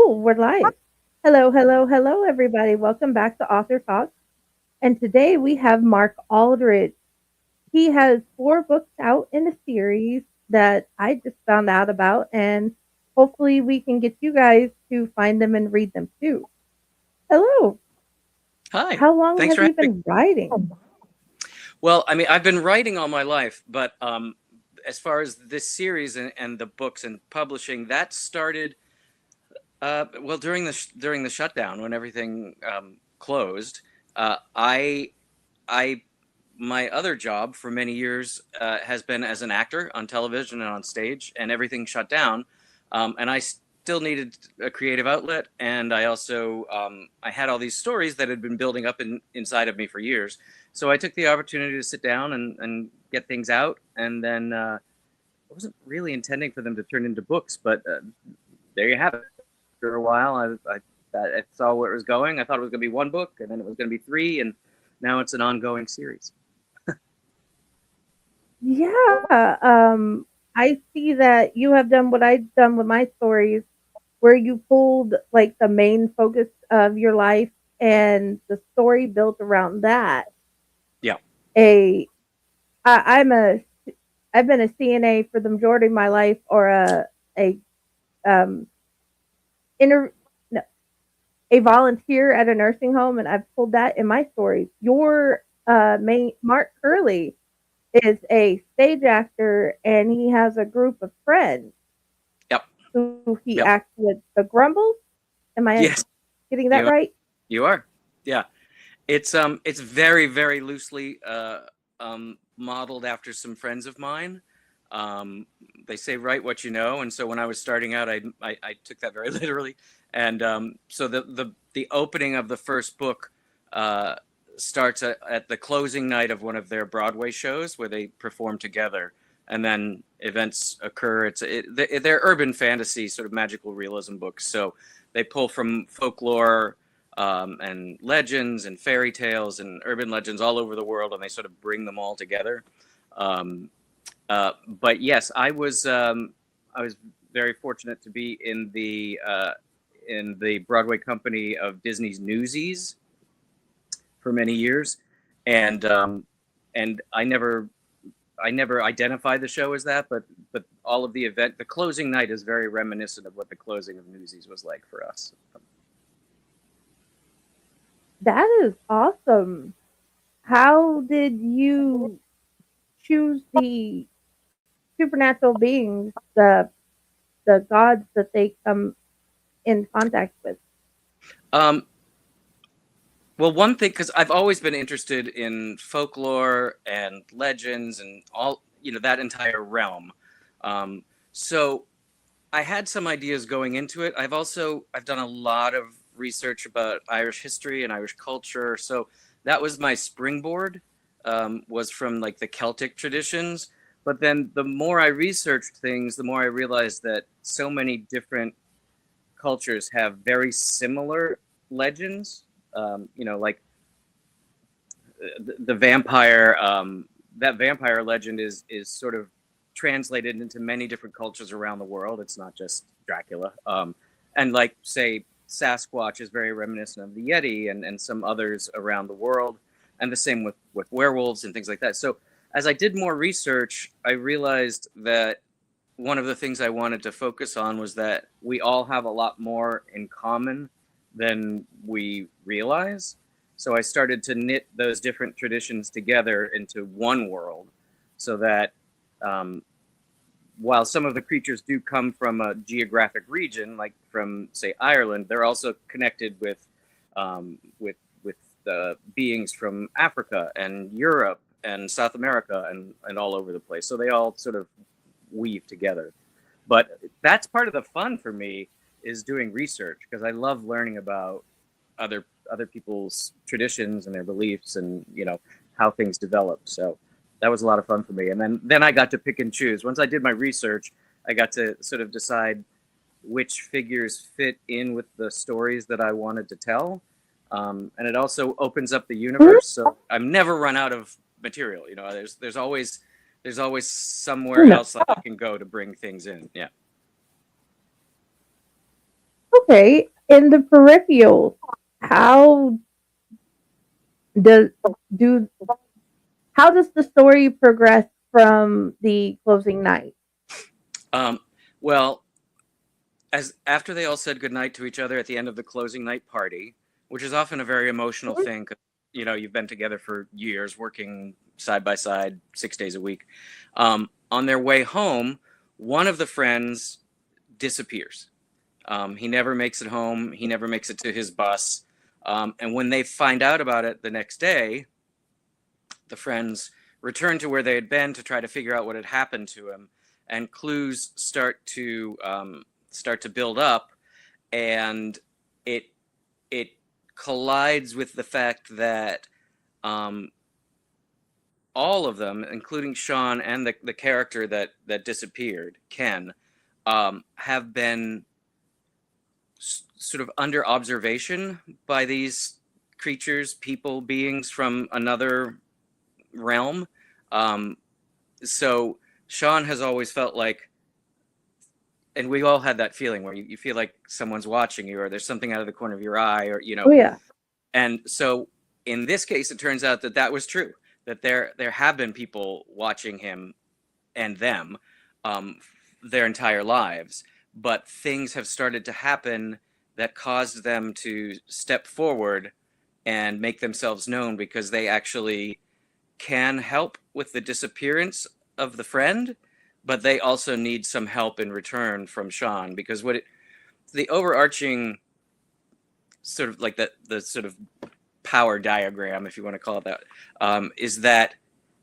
Oh, we're live. Hello, hello, hello, everybody. Welcome back to Author Talk. And today we have Mark Aldrich. He has four books out in a series that I just found out about, and hopefully we can get you guys to find them and read them too. Hello. Hi, How long thanks have for you having me. been writing? Well, I mean, I've been writing all my life, but as far as this series and the books and publishing, that started well during the shutdown when everything closed. I my other job for many years has been as an actor on television and on stage, and everything shut down, and I still needed a creative outlet, and I also I had all these stories that had been building up inside of me for years. So I took the opportunity to sit down and get things out, and then I wasn't really intending for them to turn into books, but there you have it. After a while, I saw where it was going. I thought it was going to be one book, and then it was going to be three, and now it's an ongoing series. Yeah, I see that you have done what I've done with my stories, where you pulled like the main focus of your life and the story built around that. Yeah. A I'm a I've been a CNA for the majority of my life, or a um inter no, a volunteer at a nursing home, and I've pulled that in my stories. Your main Mark Curley is a stage actor, and he has a group of friends Yep. who he Yep. acts with. The Grumbles. Am I Yes. getting that You are. right? You are. Yeah. It's very very loosely modeled after some friends of mine. Um, they say write what you know, and so when I was starting out, I took that very literally. And so the opening of the first book uh, starts at the closing night of one of their Broadway shows where they perform together, and then events occur. They're urban fantasy, sort of magical realism books, so they pull from folklore and legends and fairy tales and urban legends all over the world, and they sort of bring them all together. Um, but yes, I was very fortunate to be in the Broadway company of Disney's Newsies for many years, and I never identified the show as that, but all of the closing night is very reminiscent of what the closing of Newsies was like for us. That is awesome. How did you choose the supernatural beings, the gods that they come in contact with? Um, Well, one thing, because I've always been interested in folklore and legends and all, that entire realm. Um, so I had some ideas going into it. I've done a lot of research about Irish history and Irish culture. So that was my springboard, was from like the Celtic traditions. But then the more I researched things, the more I realized that so many different cultures have very similar legends. Like the vampire that vampire legend is sort of translated into many different cultures around the world. It's not just Dracula. And like say Sasquatch is very reminiscent of the Yeti and some others around the world, and the same with werewolves and things like that. So as I did more research, I realized that one of the things I wanted to focus on was that we all have a lot more in common than we realize. So I started to knit those different traditions together into one world so that um, while some of the creatures do come from a geographic region, like from, say, Ireland, they're also connected with the beings from Africa and Europe and South America and all over the place. So they all sort of weave together. But that's part of the fun for me is doing research because I love learning about other people's traditions and their beliefs and how things developed. So that was a lot of fun for me. And then I got to pick and choose. Once I did my research, I got to sort of decide which figures fit in with the stories that I wanted to tell. And it also opens up the universe. So I'm never run out of material. There's always somewhere No. else that I can go to bring things in. Yeah. Okay, in the Peripherals, how does do how does the story progress from the closing night? Well, as after they all said goodnight to each other at the end of the closing night party, which is often a very emotional thing, 'cause, you've been together for years, working side by side, 6 days a week. On their way home, one of the friends disappears. He never makes it home. He never makes it to his bus. And when they find out about it the next day, the friends return to where they had been to try to figure out what had happened to him, and clues start to build up, and it collides with the fact that all of them, including Sean and the character that disappeared, Ken, have been sort of under observation by these creatures, people, beings from another realm. So Sean has always felt like, and we all had that feeling where you feel like someone's watching you, or there's something out of the corner of your eye, or Oh yeah. And so in this case, it turns out that was true, that there have been people watching him and them their entire lives, but things have started to happen that caused them to step forward and make themselves known, because they actually can help with the disappearance of the friend, but they also need some help in return from Sean, because the overarching sort of like the sort of power diagram, if you want to call it that, is that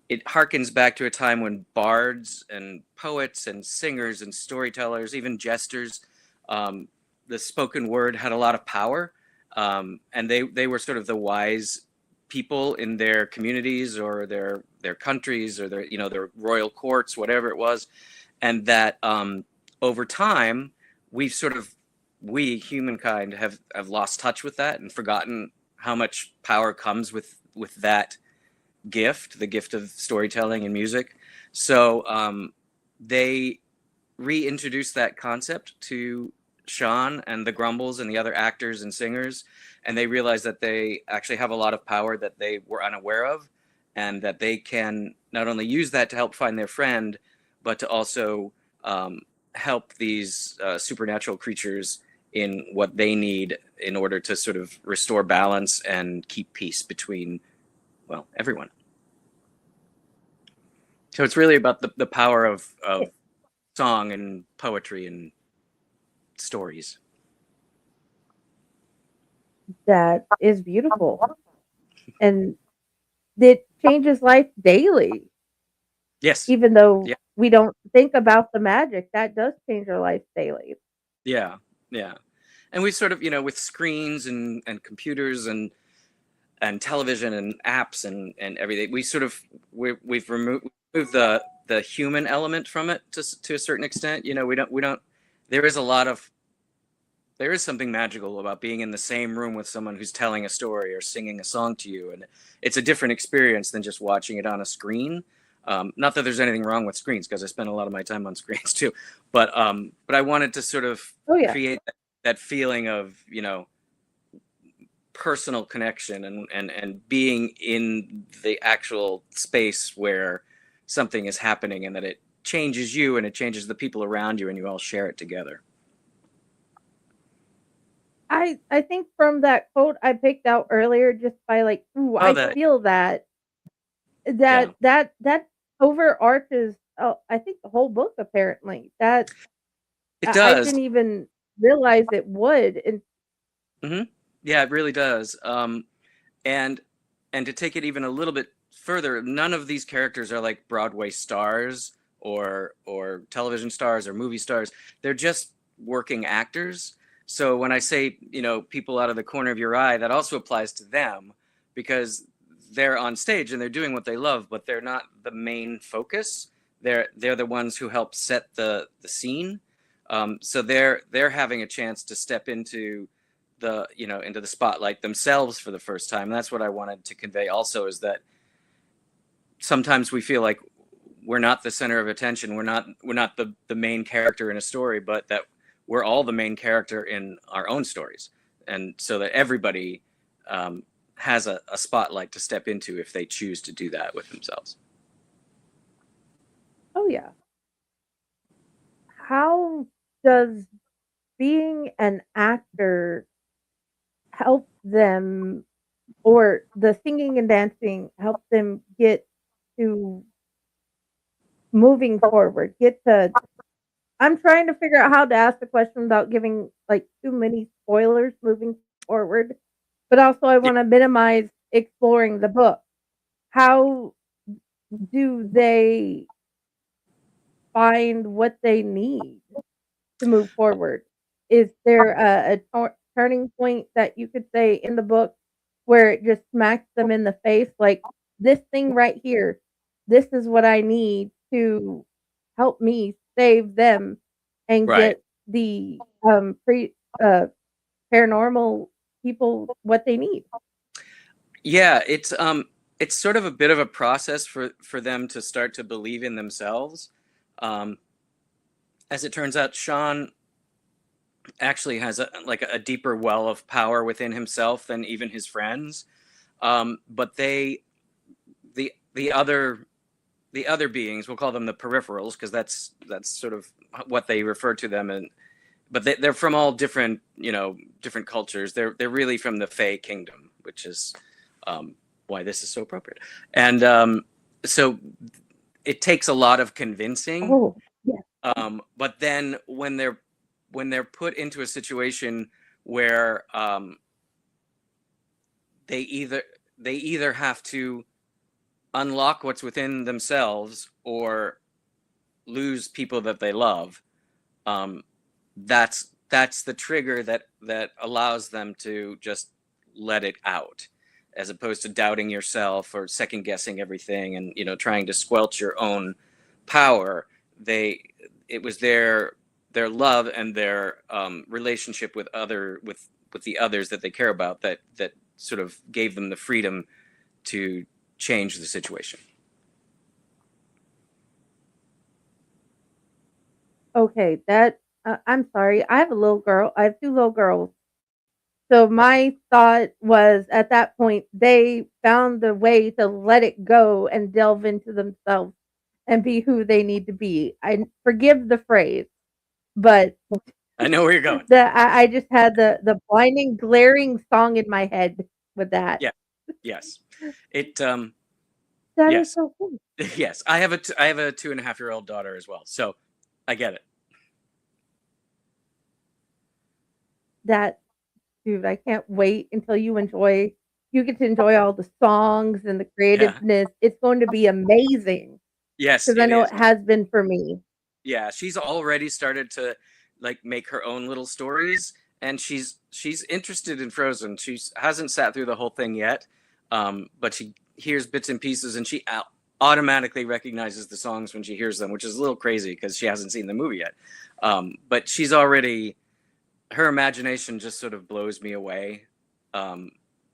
it harkens back to a time when bards and poets and singers and storytellers, even jesters, the spoken word had a lot of power, and they were sort of the wise people in their communities or their countries or their royal courts, whatever it was, and that over time we humankind have lost touch with that and forgotten how much power comes with that gift, the gift of storytelling and music. So they reintroduced that concept to Sean and the Grumbles and the other actors and singers, and they realized that they actually have a lot of power that they were unaware of, and that they can not only use that to help find their friend, but to also help these supernatural creatures in what they need in order to sort of restore balance and keep peace between, well, everyone. So it's really about the power of song and poetry and stories. That is beautiful. And it changes life daily. Yes. Even though Yeah. we don't think about the magic, that does change our life daily. Yeah. Yeah. And we sort of, with screens and computers and television and apps and everything, we've removed the human element from it to a certain extent. We don't there is something magical about being in the same room with someone who's telling a story or singing a song to you, and it's a different experience than just watching it on a screen. Not that there's anything wrong with screens, because I spend a lot of my time on screens too, but I wanted to sort of create that feeling of personal connection and being in the actual space where something is happening, and that it changes you and it changes the people around you, and you all share it together. I think from that quote I picked out earlier, just by like, ooh, I feel that overarches. Oh, I think the whole book apparently. That it does. I didn't even realize it would. And yeah, it really does. And to take it even a little bit further, none of these characters are like Broadway stars or television stars or movie stars. They're just working actors. So when I say, people out of the corner of your eye, that also applies to them, because they're on stage and they're doing what they love, but they're not the main focus. They're the ones who help set the scene. So they're having a chance to step into the spotlight themselves for the first time. And that's what I wanted to convey also, is that sometimes we feel like we're not the center of attention. We're not the main character in a story, but that we're all the main character in our own stories, and so that everybody has a spotlight to step into if they choose to do that with themselves. Oh yeah. How does being an actor help them, or the singing and dancing help them get to moving forward? I'm trying to figure out how to ask the question without giving like too many spoilers moving forward, but also I Yeah. want to minimize exploring the book. How do they find what they need to move forward? Is there a turning point that you could say in the book where it just smacks them in the face, like this thing right here, this is what I need to help me save them and Right. get the uh, paranormal people what they need? Yeah, it's sort of a bit of a process for them to start to believe in themselves. Um, as it turns out, Sean actually has a deeper well of power within himself than even his friends. But the other the other beings, we'll call them the peripherals, because that's sort of what they refer to them. And but they're from all different different cultures. They're really from the Fey kingdom, which is why this is so appropriate. And so it takes a lot of convincing. Oh, yeah. But then when they're put into a situation where they either they either have to unlock what's within themselves or lose people that they love, um, that's the trigger that allows them to just let it out, as opposed to doubting yourself or second guessing everything and trying to squelch your own power. It was their love and their relationship with the others that they care about that sort of gave them the freedom to change the situation. Okay, I'm sorry. I have a little girl. I have two little girls. So my thought was at that point they found the way to let it go and delve into themselves and be who they need to be. I forgive the phrase, but I know where you're going. I just had the blinding, glaring song in my head with that. Yeah. Yes. It That is yes. so cool. Yes. I have a 2.5-year-old daughter as well, so I get it. That dude, I can't wait until you get to enjoy all the songs and the Yeah. creativeness. It's going to be amazing Yes, because I it know is. it has been for me. Yeah, she's already started to make her own little stories, and she's interested in Frozen. She hasn't sat through the whole thing yet, but she hears bits and pieces, and she automatically recognizes the songs when she hears them, which is a little crazy because she hasn't seen the movie yet. But she's already her imagination just sort of blows me away, um,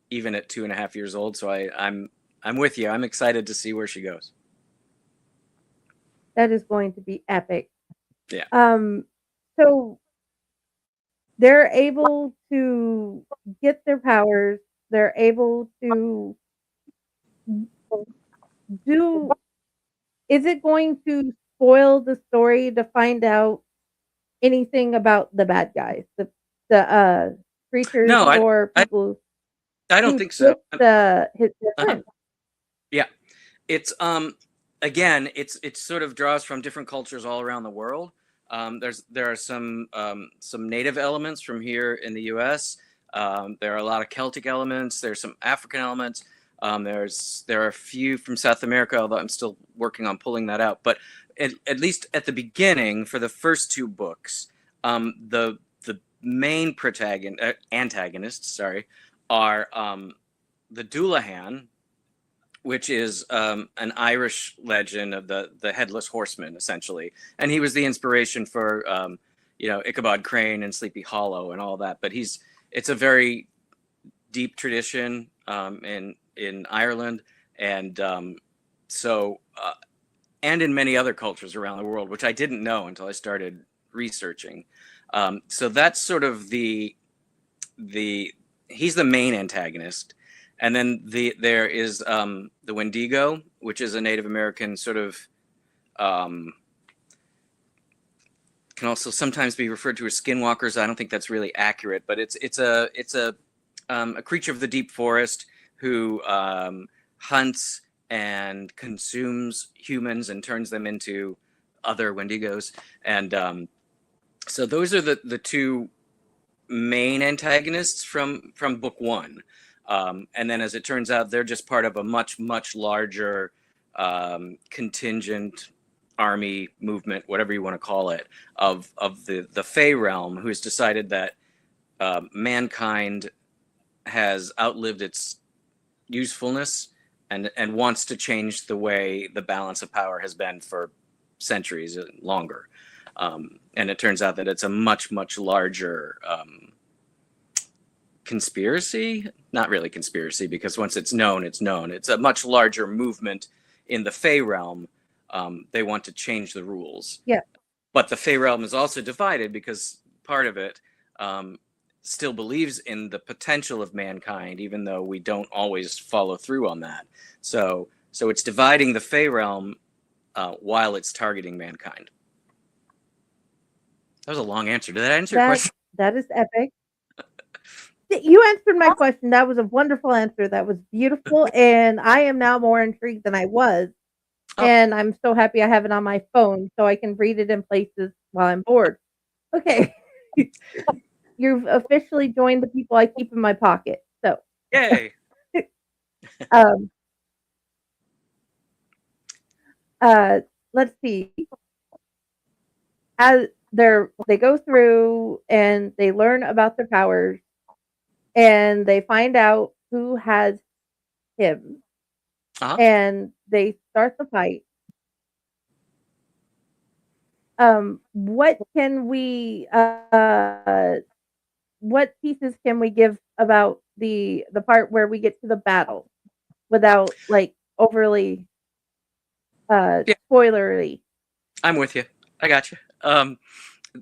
even at 2.5 years old. So I'm with you. I'm excited to see where she goes. That is going to be epic. Yeah. So they're able to get their powers. They're able to do. Is it going to spoil the story to find out anything about the bad guys, the creatures No, or I people I don't who think so. took their Uh-huh. friend? Yeah. It's again, it sort of draws from different cultures all around the world. There are some native elements from here in the U.S. There are a lot of Celtic elements. There's some African elements. There are a few from South America, although I'm still working on pulling that out. But at least at the beginning, for the first two books, the main antagonists, sorry, are the Doulahan, which is an Irish legend of the headless horseman, essentially, and he was the inspiration for Ichabod Crane and Sleepy Hollow and all that. But it's a very deep tradition in Ireland, and and in many other cultures around the world, which I didn't know until I started researching. So that's sort of he's the main antagonist, and then there is the Wendigo, which is a Native American sort of can also sometimes be referred to as skinwalkers. I don't think that's really accurate, but it's a creature of the deep forest who hunts and consumes humans and turns them into other Wendigos. And so those are the two main antagonists from book one. And then, as it turns out, they're just part of a much larger contingent army movement, whatever you want to call it, of the Fey realm, who's decided that mankind has outlived its usefulness and wants to change the way the balance of power has been for centuries longer. And it turns out that it's a much larger conspiracy. Not really conspiracy, because once it's known, it's known. It's a much larger movement in the Fey realm. They want to change the rules. Yeah. But the Fey realm is also divided because part of it still believes in the potential of mankind, even though we don't always follow through on that. So it's dividing the Fey realm while it's targeting mankind. That was a long answer. Did that answer your question? That is epic. You answered my question. That was a wonderful answer. That was beautiful. And I am now more intrigued than I was. Oh. And I'm so happy I have it on my phone so I can read it in places while I'm bored. Okay. You've officially joined the people I keep in my pocket. So. Yay. Let's see. As they go through and they learn about their powers and they find out who has him. Uh-huh. And they start the fight. What can we what pieces can we give about the part where we get to the battle without like overly spoilery? I'm with you. I got you.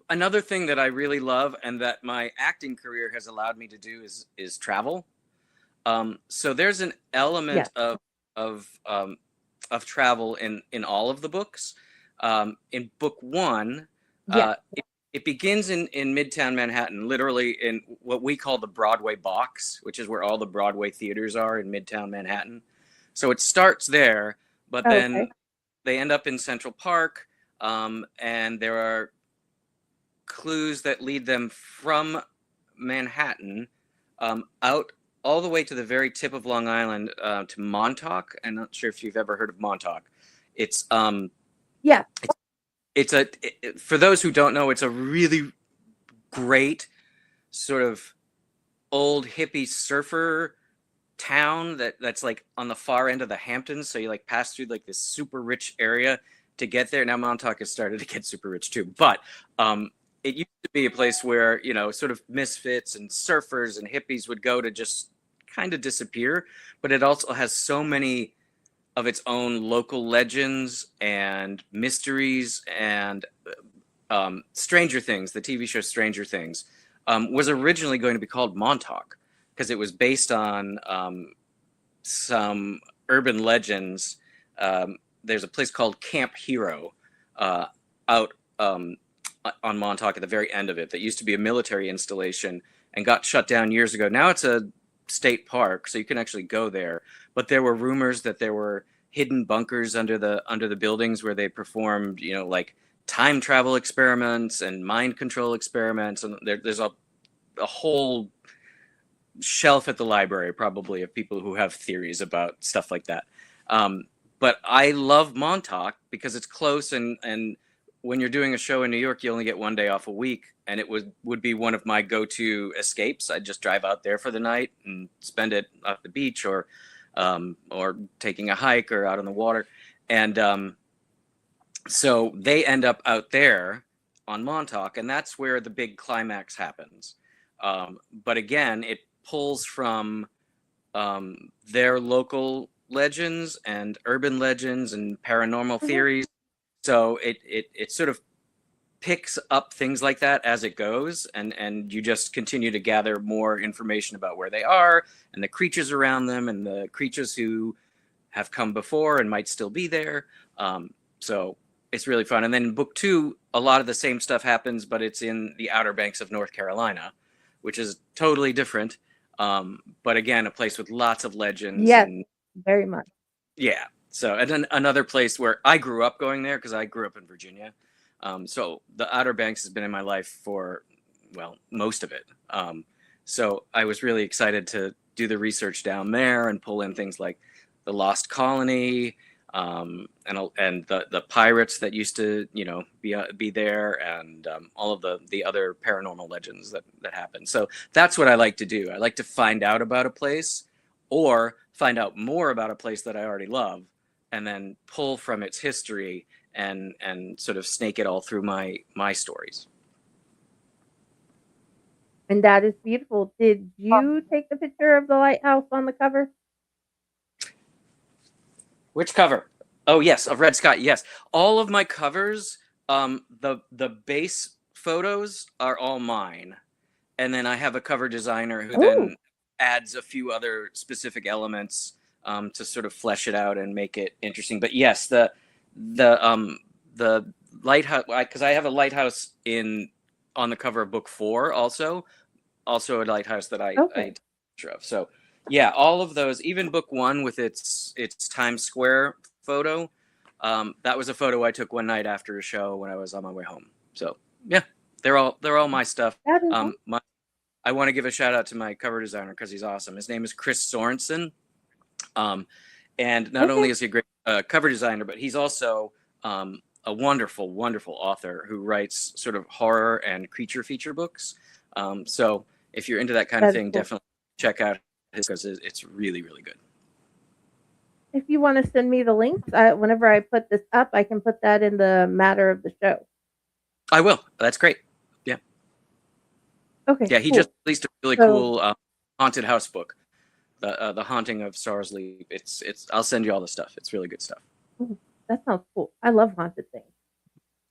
Another thing that I really love and that my acting career has allowed me to do is travel. So there's an element of travel in all of the books. In book one, it begins in Midtown Manhattan, literally in what we call the Broadway box, which is where all the Broadway theaters are in Midtown Manhattan. So it starts there, but then they end up in Central Park, and there are clues that lead them from Manhattan out all the way to the very tip of Long Island to Montauk. I'm not sure if you've ever heard of Montauk. It's for those who don't know, it's a really great sort of old hippie surfer town that's like on the far end of the Hamptons. So you like pass through like this super rich area to get there. Now Montauk has started to get super rich too, but it used to be a place where, you know, sort of misfits and surfers and hippies would go to just kind of disappear. But it also has so many of its own local legends and mysteries, and Stranger Things, the TV show Stranger Things, was originally going to be called Montauk because it was based on some urban legends. There's a place called Camp Hero out on Montauk at the very end of it that used to be a military installation and got shut down years ago. Now it's a state park, so you can actually go there. But there were rumors that there were hidden bunkers under the buildings where they performed, you know, like time travel experiments and mind control experiments. And there's a whole shelf at the library probably of people who have theories about stuff like that. But I love Montauk because it's close, and when you're doing a show in New York, you only get one day off a week, and it would be one of my go-to escapes. I'd just drive out there for the night and spend it off the beach or taking a hike or out on the water. And so they end up out there on Montauk, and that's where the big climax happens. But again, it pulls from their local legends and urban legends and paranormal theories. So it sort of picks up things like that as it goes, and you just continue to gather more information about where they are and the creatures around them and the creatures who have come before and might still be there. So it's really fun. And then in book 2, a lot of the same stuff happens, but it's in the Outer Banks of North Carolina, which is totally different. But again, a place with lots of legends. Yes, And very much. yeah. So, and then another place where I grew up going there because I grew up in Virginia. So the Outer Banks has been in my life for, well, most of it. So I was really excited to do the research down there and pull in things like the Lost Colony, and the pirates that used to, be there, and all of the other paranormal legends that happen. So that's what I like to do. I like to find out about a place, or find out more about a place that I already love, and then pull from its history and sort of snake it all through my stories. And that is beautiful. Did you take the picture of the lighthouse on the cover? Which cover? Oh yes, of Red Sky. Yes, all of my covers, the base photos are all mine, and then I have a cover designer who then adds a few other specific elements to sort of flesh it out and make it interesting. But yes, the lighthouse, because I have a lighthouse on the cover of book 4, also a lighthouse that I take a picture of. So yeah, all of those, even book 1 with its Times Square photo, that was a photo I took one night after a show when I was on my way home. So yeah, they're all my stuff. I want to give a shout out to my cover designer because he's awesome. His name is Chris Sorensen. And not only is he a great cover designer, but he's also a wonderful, wonderful author who writes sort of horror and creature feature books. So if you're into that kind of thing, definitely check out his, because it's really, really good. If you want to send me the links, whenever I put this up, I can put that in the matter of the show. I will. That's great. Yeah. Okay. Yeah, he just released a really cool haunted house book, the Haunting of Stars Leap. It's. I'll send you all the stuff. It's really good stuff. Ooh, that sounds cool. I love haunted things.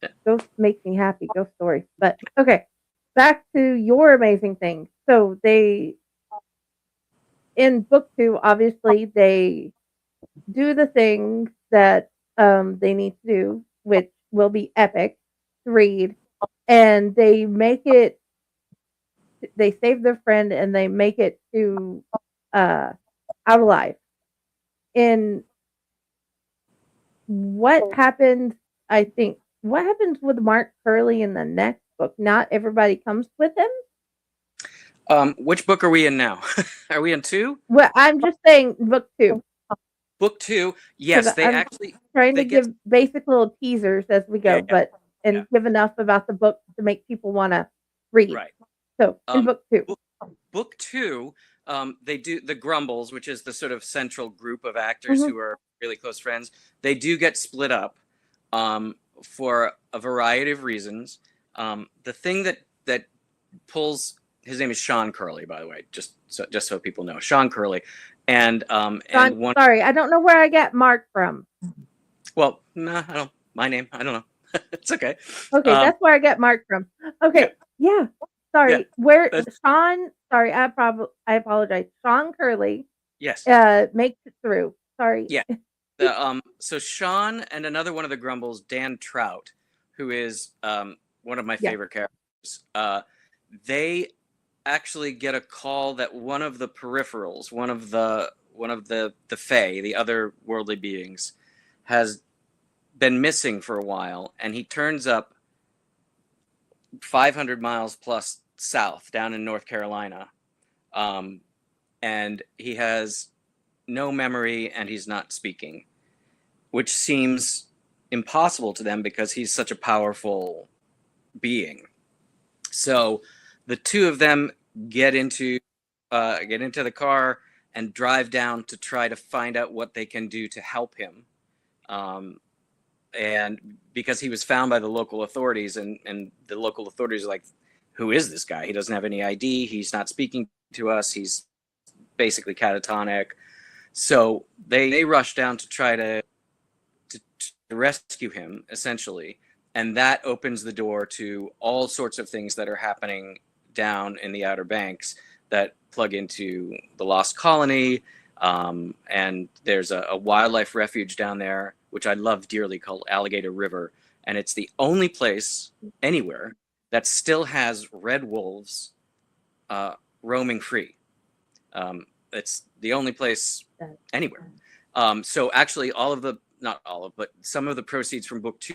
Yeah. Ghosts make me happy. Ghost stories. But okay, back to your amazing thing. So in book 2, obviously they do the things that they need to do, which will be epic to read, and they save their friend and they make it to out alive. In what happens with Mark Curley in the next book? Not everybody comes with him. Which book are we in now? Are we in 2? Well, I'm just saying book 2. Book 2, yes, I'm trying to give basic little teasers as we go, give enough about the book to make people want to read. Right. So in book 2. Book 2, they do the Grumbles, which is the sort of central group of actors who are really close friends. They do get split up for a variety of reasons. The thing that pulls, his name is Sean Curley, by the way, just so people know, Sean Curley. And sorry, I don't know where I get Mark from. Well, no, I don't. My name, I don't know. It's okay. Okay, that's where I get Mark from. Okay, yeah. Sorry, yeah, where Sean? Sorry, I apologize. Sean Curley. Yes. Makes it through. Sorry. Yeah. So Sean and another one of the Grumbles, Dan Trout, who is one of my favorite characters. They actually get a call that one of the Peripherals, one of the Fae, the other worldly beings, has been missing for a while, and he turns up 500 miles plus south down in North Carolina, and he has no memory and he's not speaking, which seems impossible to them because he's such a powerful being. So the two of them get into the car and drive down to try to find out what they can do to help him. And because he was found by the local authorities, and the local authorities are like, who is this guy? He doesn't have any ID. He's not speaking to us. He's basically catatonic. So they rush down to try to rescue him, essentially. and that opens the door to all sorts of things that are happening down in the Outer Banks that plug into the Lost Colony. And there's a wildlife refuge down there, which I love dearly, called Alligator River. And it's the only place anywhere that still has red wolves roaming free. It's the only place anywhere. So actually, not all of, but some of the proceeds from book 2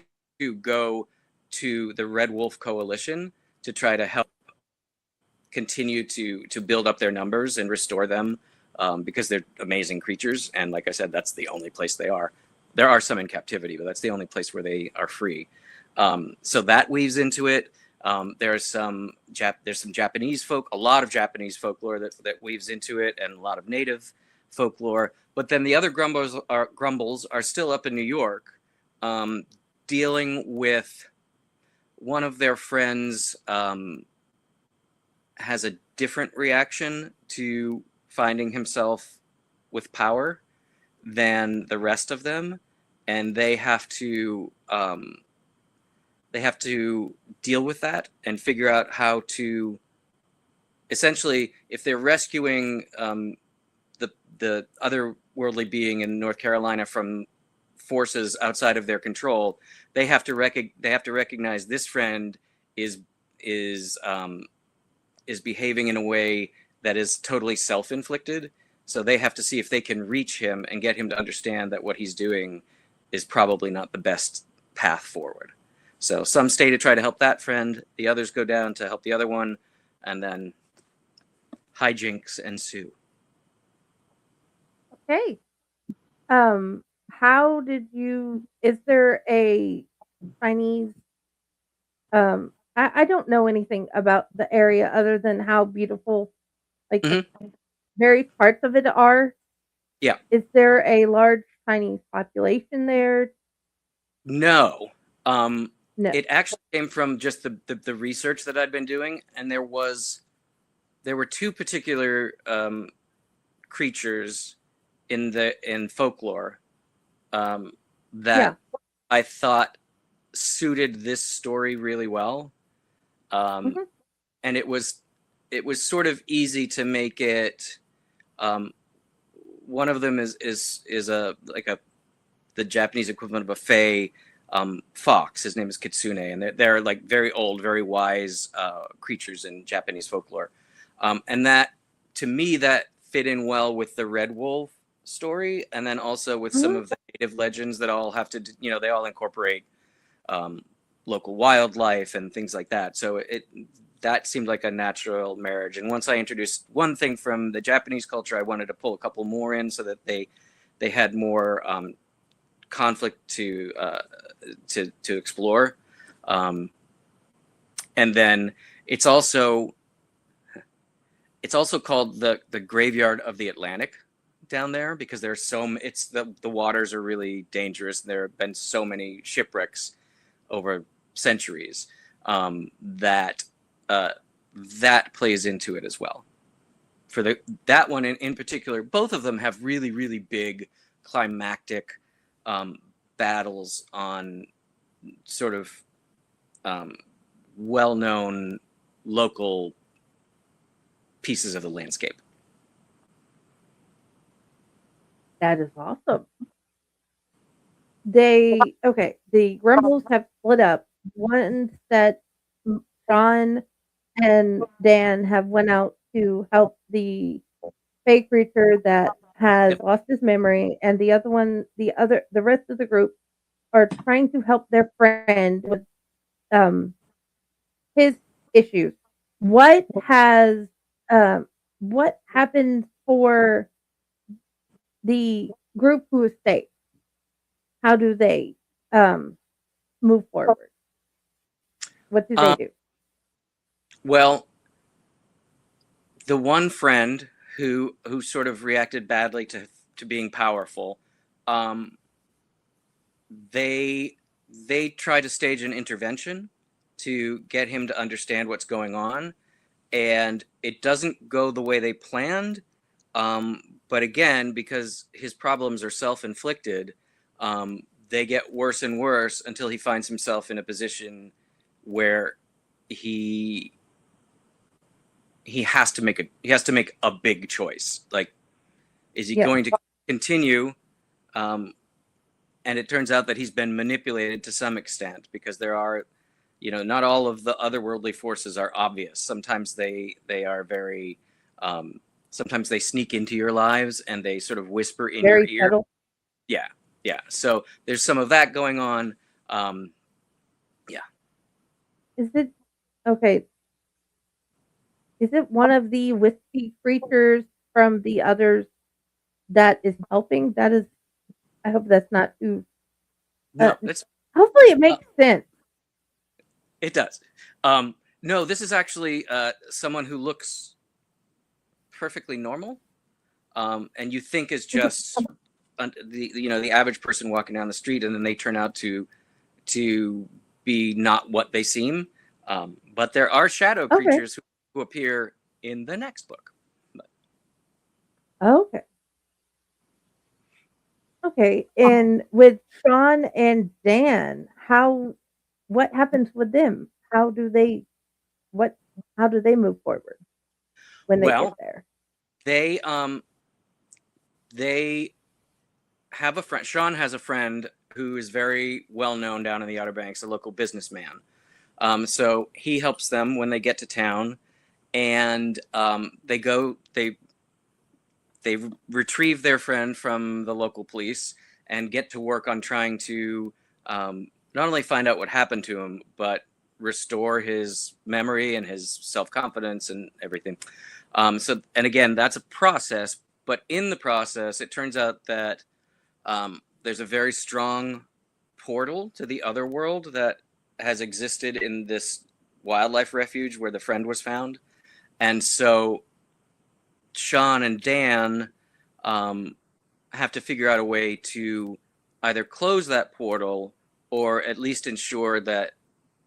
go to the Red Wolf Coalition to try to help continue to build up their numbers and restore them, because they're amazing creatures. And like I said, that's the only place they are. There are some in captivity, but that's the only place where they are free. So that weaves into it. There's some Japanese a lot of Japanese folklore that weaves into it, and a lot of native folklore. But then the other grumbles are still up in New York, dealing with one of their friends has a different reaction to finding himself with power than the rest of them, and they have to deal with that and figure out how to, essentially, if they're rescuing the otherworldly being in North Carolina from forces outside of their control, they have to recognize this friend is behaving in a way that is totally self-inflicted. So they have to see if they can reach him and get him to understand that what he's doing is probably not the best path forward. So some stay to try to help that friend, the others go down to help the other one, and then hijinks ensue. Okay. Is there a Chinese, I don't know anything about the area other than how beautiful, like, the various parts of it are. Yeah. Is there a large Chinese population there? No. No. It actually came from just the research that I'd been doing, and there were two particular creatures in folklore that I thought suited this story really well. And it was sort of easy to make it. One of them is the Japanese equivalent of a fae fox. His name is Kitsune, and they're like very old, very wise creatures in Japanese folklore. And that, to me, that fit in well with the Red Wolf story, and then also with some of the native legends that all have to, they all incorporate local wildlife and things like that. So that seemed like a natural marriage. And once I introduced one thing from the Japanese culture, I wanted to pull a couple more in so that they had more conflict to explore. And then it's also called the graveyard of the Atlantic down there, because there's the waters are really dangerous. There have been so many shipwrecks over centuries that plays into it as well. For that one in particular, both of them have really, really big climactic battles on sort of well-known local pieces of the landscape. That is awesome. The Grumbles have split up. One that John and Dan have went out to help the fake creature that has lost his memory, and the rest of the group are trying to help their friend with his issues. What happened for the group who is safe? How do they move forward? What do they do? Well, the one friend who sort of reacted badly to being powerful, they try to stage an intervention to get him to understand what's going on, and it doesn't go the way they planned. But again, because his problems are self-inflicted, they get worse and worse until he finds himself in a position where he has to make a big choice. Like, is he going to continue? And it turns out that he's been manipulated to some extent, because there are, not all of the otherworldly forces are obvious. Sometimes they are very, sometimes they sneak into your lives and they sort of whisper in your ear. Subtle. Yeah. So there's some of that going on. Is it okay? Is it one of the wispy creatures from the others that is helping? That is, I hope that's not too. No, that's hopefully it makes sense. It does. No, this is actually someone who looks perfectly normal, and you think is just the average person walking down the street, and then they turn out to be not what they seem. But there are shadow creatures who appear in the next book. Okay. Okay, and with Sean and Dan, what happens with them? How do they move forward when they get there? They have a friend. Sean has a friend who is very well known down in the Outer Banks, a local businessman. So he helps them when they get to town, and they retrieve their friend from the local police and get to work on trying to not only find out what happened to him, but restore his memory and his self-confidence and everything. And again, that's a process, but in the process, it turns out that there's a very strong portal to the other world that has existed in this wildlife refuge where the friend was found. And so Sean and Dan have to figure out a way to either close that portal or at least ensure that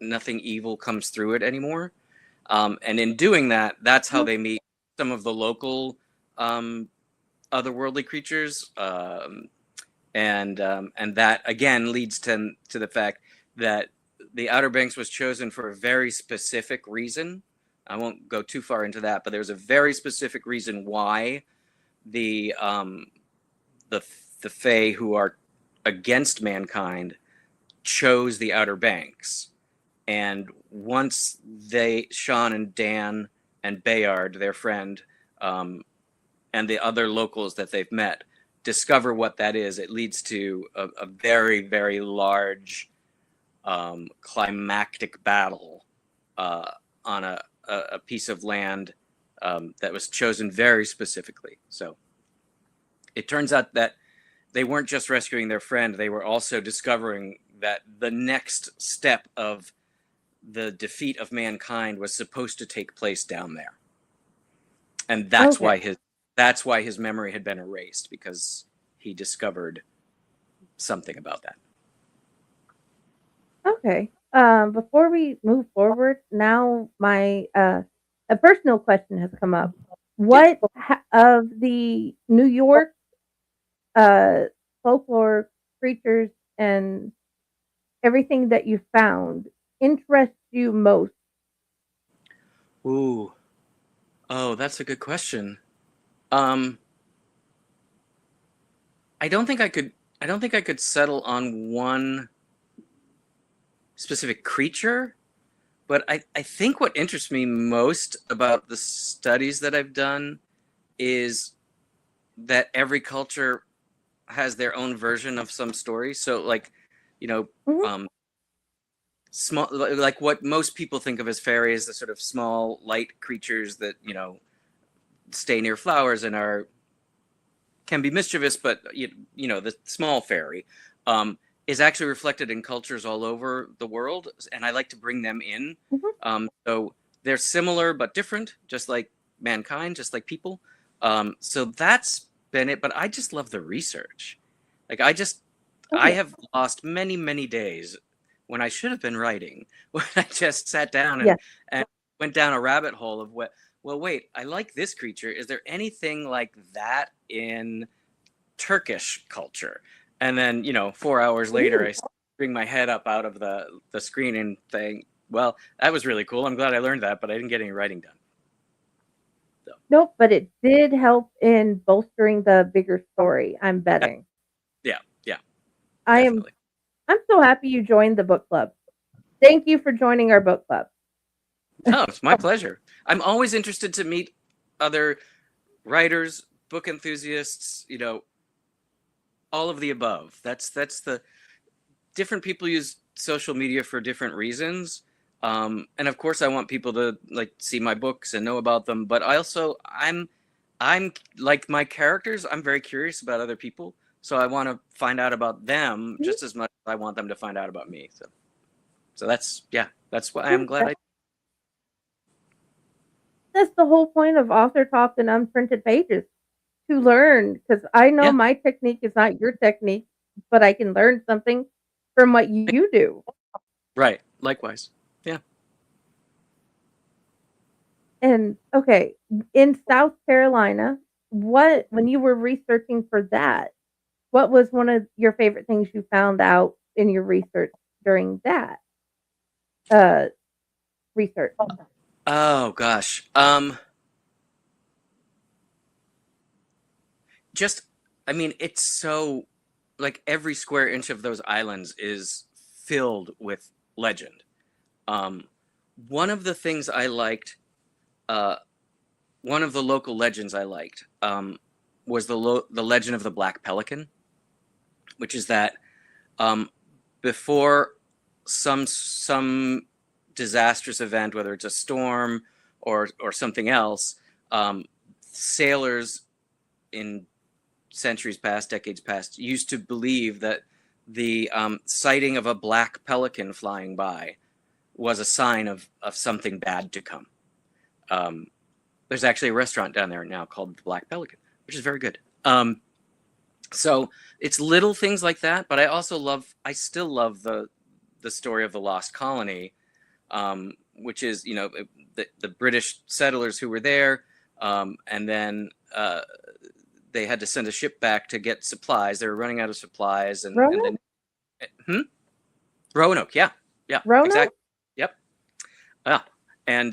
nothing evil comes through it anymore. And in doing that, that's how they meet some of the local otherworldly creatures. And that, again, leads to the fact that the Outer Banks was chosen for a very specific reason. I won't go too far into that, but there's a very specific reason why the Fae who are against mankind chose the Outer Banks. And once Sean and Dan and Bayard, their friend, and the other locals that they've met, discover what that is, it leads to a very, very large climactic battle on a piece of land that was chosen very specifically. So it turns out that they weren't just rescuing their friend, they were also discovering that the next step of the defeat of mankind was supposed to take place down there. And that's why his memory had been erased, because he discovered something about that. Okay. Before we move forward, now my a personal question has come up. What of the New York folklore creatures and everything that you found interests you most? Oh, that's a good question. I don't think I could settle on one specific creature, but I think what interests me most about the studies that I've done is that every culture has their own version of some story. So, like, small, like what most people think of as fairies, the sort of small, light creatures that stay near flowers and can be mischievous, but the small fairy is actually reflected in cultures all over the world, and I like to bring them in. So they're similar but different, just like mankind, just like people. So that's been it. But I just love the research. Like I have lost many, many days when I should have been writing, when I just sat down and went down a rabbit hole of wait, I like this creature. Is there anything like that in Turkish culture? And then, 4 hours later, Ooh. I bring my head up out of the screen and think, well, that was really cool. I'm glad I learned that, but I didn't get any writing done. So. Nope, but it did help in bolstering the bigger story, I'm betting. Yeah, I'm so happy you joined the book club. Thank you for joining our book club. Oh, it's my pleasure. I'm always interested to meet other writers, book enthusiasts, all of the above. That's the different people use social media for different reasons. And of course I want people to see my books and know about them, but I'm like my characters, I'm very curious about other people. So I want to find out about them just as much as I want them to find out about me. So that's why I'm glad That's the whole point of Author Talk and Unprinted Pages, to learn, because I know my technique is not your technique, but I can learn something from what you do. Right. Likewise. Yeah. And okay, in South Carolina, when you were researching for that, what was one of your favorite things you found out in your research during that research? Oh gosh. It's so every square inch of those islands is filled with legend. One of the things I liked, one of the local legends I liked, was the legend of the Black Pelican, which is that before some disastrous event, whether it's a storm or something else, sailors in centuries past, decades past, used to believe that the sighting of a black pelican flying by was a sign of something bad to come. There's actually a restaurant down there now called the Black Pelican, which is very good. So it's little things like that, but I still love the story of the Lost Colony, which is, the British settlers who were there, and then they had to send a ship back to get supplies. They were running out of supplies, and then Roanoke, yeah, Roanoke? exactly, yep, yeah, and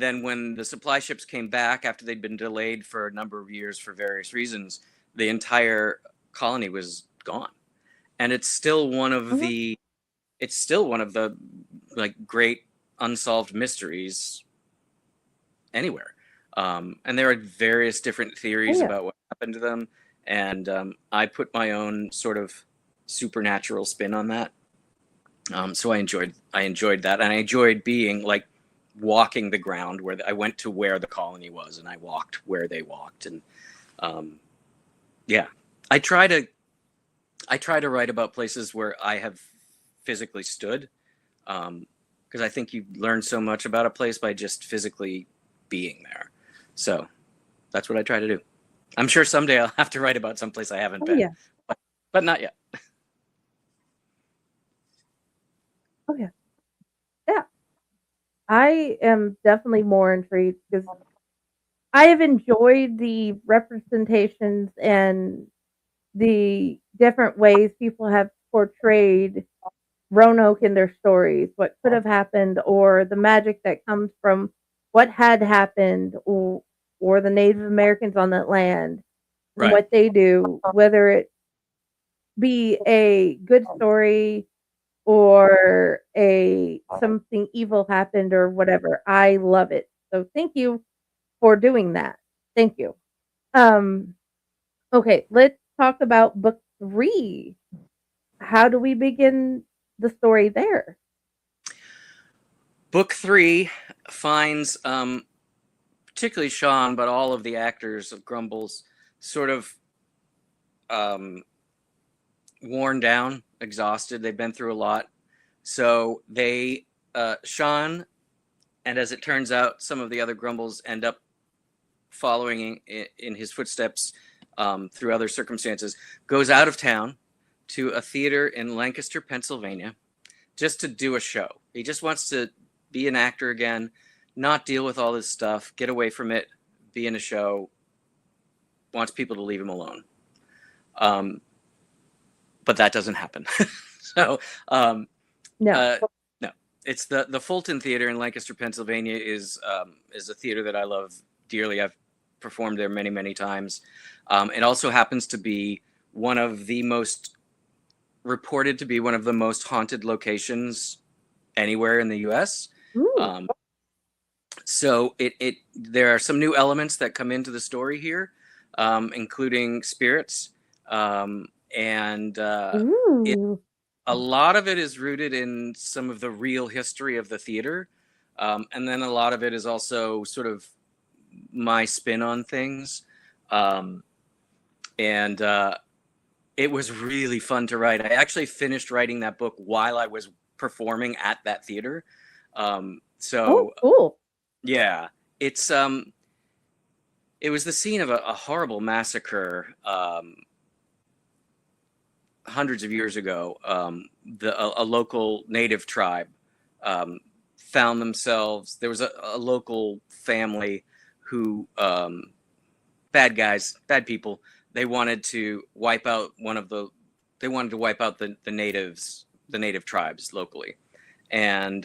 then when the supply ships came back after they'd been delayed for a number of years for various reasons, the entire colony was gone, and it's still one of the great unsolved mysteries anywhere. And there are various different theories about what happened to them, and I put my own sort of supernatural spin on that. So I enjoyed that, and I enjoyed being walking the ground where I went to where the colony was, and I walked where they walked, and I try to write about places where I have physically stood, because I think you learn so much about a place by just physically being there. So that's what I try to do. I'm sure someday I'll have to write about someplace I haven't been, but not yet. Okay. Yeah. I am definitely more intrigued because I have enjoyed the representations and the different ways people have portrayed Roanoke in their stories, what could have happened, or the magic that comes from what had happened, or the Native Americans on that land and what they do, whether it be a good story or something evil happened or whatever. I love it. So thank you for doing that. Thank you. Okay, let's talk about book 3. How do we begin the story there? Book 3 finds, particularly Sean, but all of the actors of Grumbles, sort of worn down, exhausted. They've been through a lot. So Sean, and as it turns out, some of the other Grumbles end up following in his footsteps through other circumstances, goes out of town to a theater in Lancaster, Pennsylvania, just to do a show. He just wants to be an actor again, not deal with all this stuff, get away from it, be in a show, wants people to leave him alone. but that doesn't happen. So No. no, it's the Fulton Theater in Lancaster, Pennsylvania is a theater that I love dearly. I've performed there many, many times. It also happens to be one of the most reported to be one of the most haunted locations anywhere in the U.S. Ooh. So there are some new elements that come into the story here, including spirits, and Ooh. a lot of it is rooted in some of the real history of the theater, and then a lot of it is also sort of my spin on things, and it was really fun to write. I actually finished writing that book while I was performing at that theater. Oh, cool. Yeah, it's it was the scene of a horrible massacre hundreds of years ago. A local native tribe found themselves. There was a local family who bad guys, bad people. They wanted to wipe out They wanted to wipe out the natives, the native tribes locally, and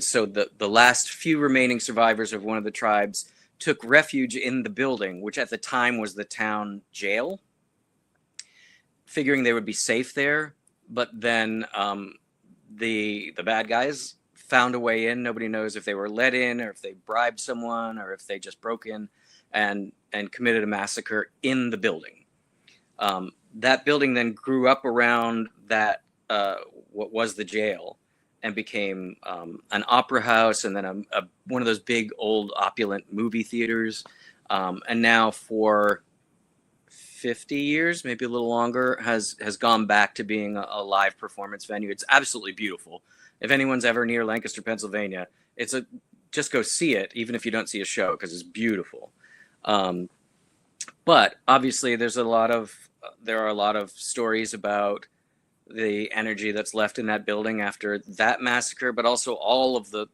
so the last few remaining survivors of one of the tribes took refuge in the building, which at the time was the town jail, figuring they would be safe there. But then the bad guys found a way in. Nobody knows if they were let in or if they bribed someone or if they just broke in and committed a massacre in the building. That building then grew up around that what was the jail, and became an opera house, and then one of those big old opulent movie theaters. And now for 50 years, maybe a little longer, has gone back to being a live performance venue. It's absolutely beautiful. If anyone's ever near Lancaster, Pennsylvania, just go see it, even if you don't see a show, because it's beautiful. But obviously, there are a lot of stories about the energy that's left in that building after that massacre, but also all of the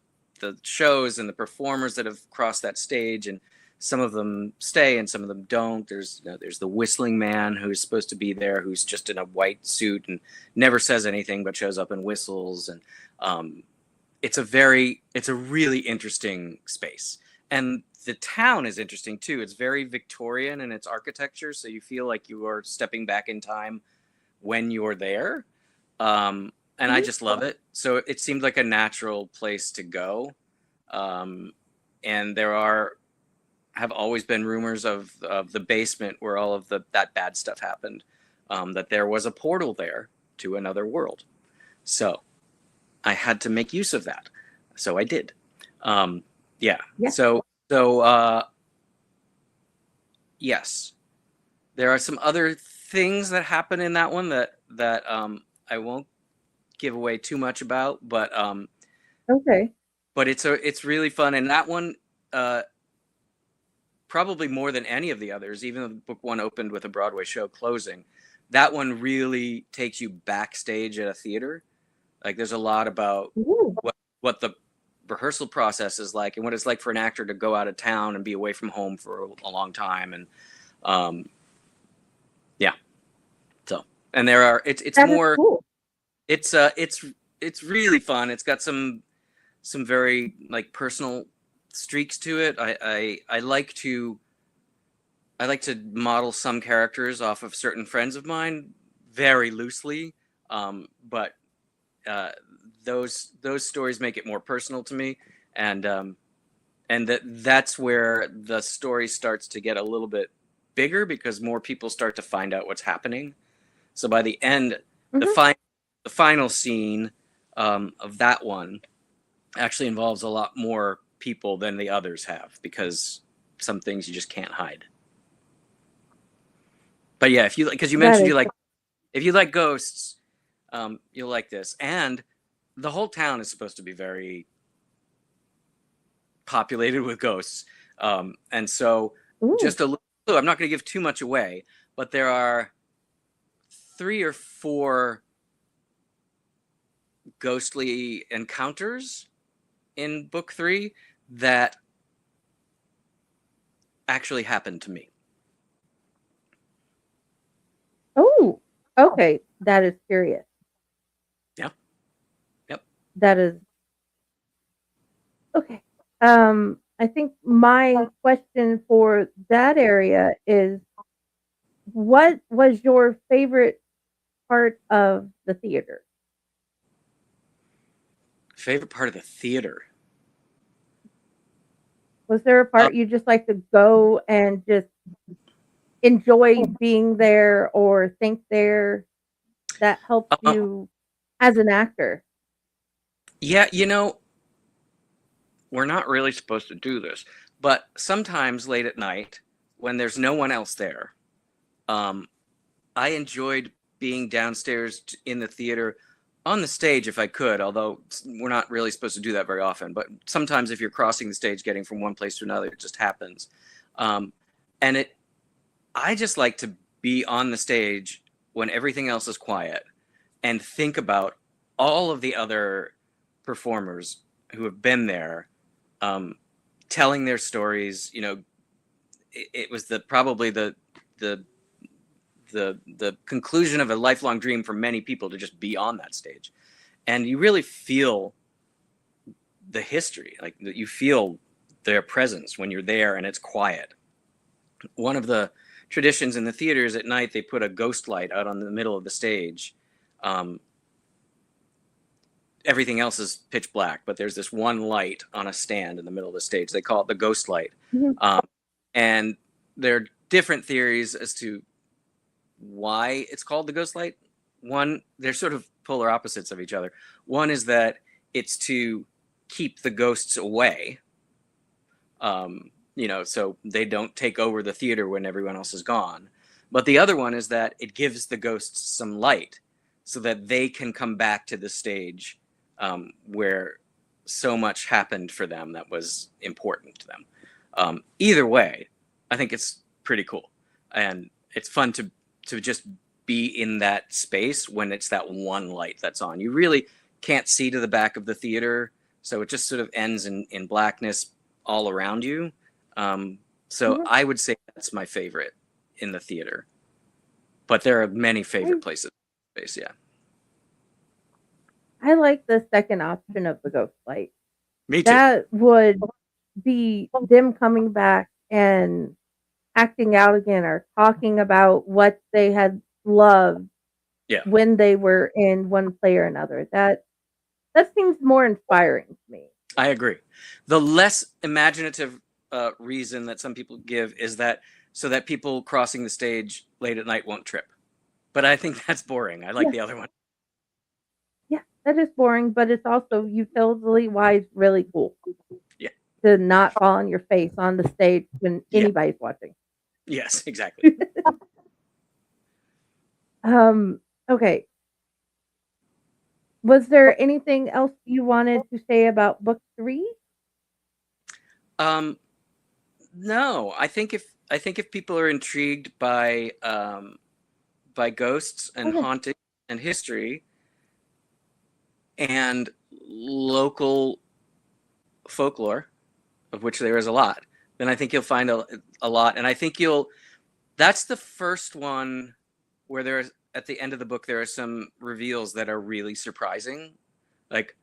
shows and the performers that have crossed that stage, and some of them stay and some of them don't. There's the whistling man who's supposed to be there, who's just in a white suit and never says anything but shows up and whistles. And it's a really interesting space. And the town is interesting too. It's very Victorian in its architecture, so you feel like you are stepping back in time when you're there. And I just love it. So it seemed like a natural place to go. And have always been rumors of the basement where all of that bad stuff happened, that there was a portal there to another world. So I had to make use of that. So I did. Yeah. So yes, there are some other things that happen in that one that I won't give away too much about, but okay. But it's really fun, and that one probably more than any of the others, even though book one opened with a Broadway show closing, that one really takes you backstage at a theater. Like there's a lot about what the rehearsal process is like and what it's like for an actor to go out of town and be away from home for a long time. And yeah, so, and there are, it's more, cool. It's really fun. It's got some very like personal streaks to it. I like to model some characters off of certain friends of mine very loosely, but those stories make it more personal to me, and that's where the story starts to get a little bit bigger because more people start to find out what's happening. So by the end, the final scene of that one actually involves a lot more people than the others have, because some things you just can't hide. But yeah, if you like, because you mentioned if you like ghosts, you'll like this. And the whole town is supposed to be very populated with ghosts. And so just a little, I'm not going to give too much away, but there are 3 or 4 ghostly encounters in book 3 that actually happened to me. Oh, Okay, that is curious. Yeah. Yep. That is okay. I think my question for that area is, what was your favorite part of the theater? Favorite part of the theater? Was there a Uh, part you just like to go and just enjoy being there or think there that helps uh, you as an actor? yeah, we're not really supposed to do this, but sometimes late at night when there's no one else there, um, I enjoyed being downstairs in the theater on the stage if I could, although we're not really supposed to do that very often. But sometimes if you're crossing the stage, getting from one place to another, it just happens. Um, and I just like to be on the stage when everything else is quiet and think about all of the other performers who have been there, um, telling their stories. It was probably the the conclusion of a lifelong dream for many people to just be on that stage, and you really feel the history, like you feel their presence when you're there and it's quiet. One of the traditions in the theaters at night, they put a ghost light out on the middle of the stage. um, Everything else is pitch black, but there's this one light on a stand in the middle of the stage. They call it the ghost light. Mhm. And there are different theories as to why it's called the ghost light. One, they're sort of polar opposites of each other. One is that it's to keep the ghosts away, so they don't take over the theater when everyone else is gone. But the other one is that it gives the ghosts some light so that they can come back to the stage, where so much happened for them that was important to them. Either way, I think it's pretty cool, and it's fun to just be in that space when it's that one light that's on. You really can't see to the back of the theater, so it just sort of ends in blackness all around you. So Mhm. I would say that's my favorite in the theater, but there are many I favorite places. Space, yeah. I like the second option of the ghost light. Me too. That would be them coming back and acting out again or talking about what they had loved Yeah, when they were in one play or another. That seems more inspiring to me. I agree. The less imaginative reason that some people give is that so that people crossing the stage late at night won't trip. But I think that's boring. I like Yeah, the other one. yeah, that is boring, but it's also utility wise really cool Yeah. to not fall on your face on the stage when Yeah. anybody's watching. Yes, exactly. Okay. Was there anything else you wanted to say about book 3? Um, no, I think if people are intrigued by ghosts and Okay. haunting and history and local folklore, of which there is a lot, then I think you'll find a lot. And I think that's the first one where there's at the end of the book there are some reveals that are really surprising. Like,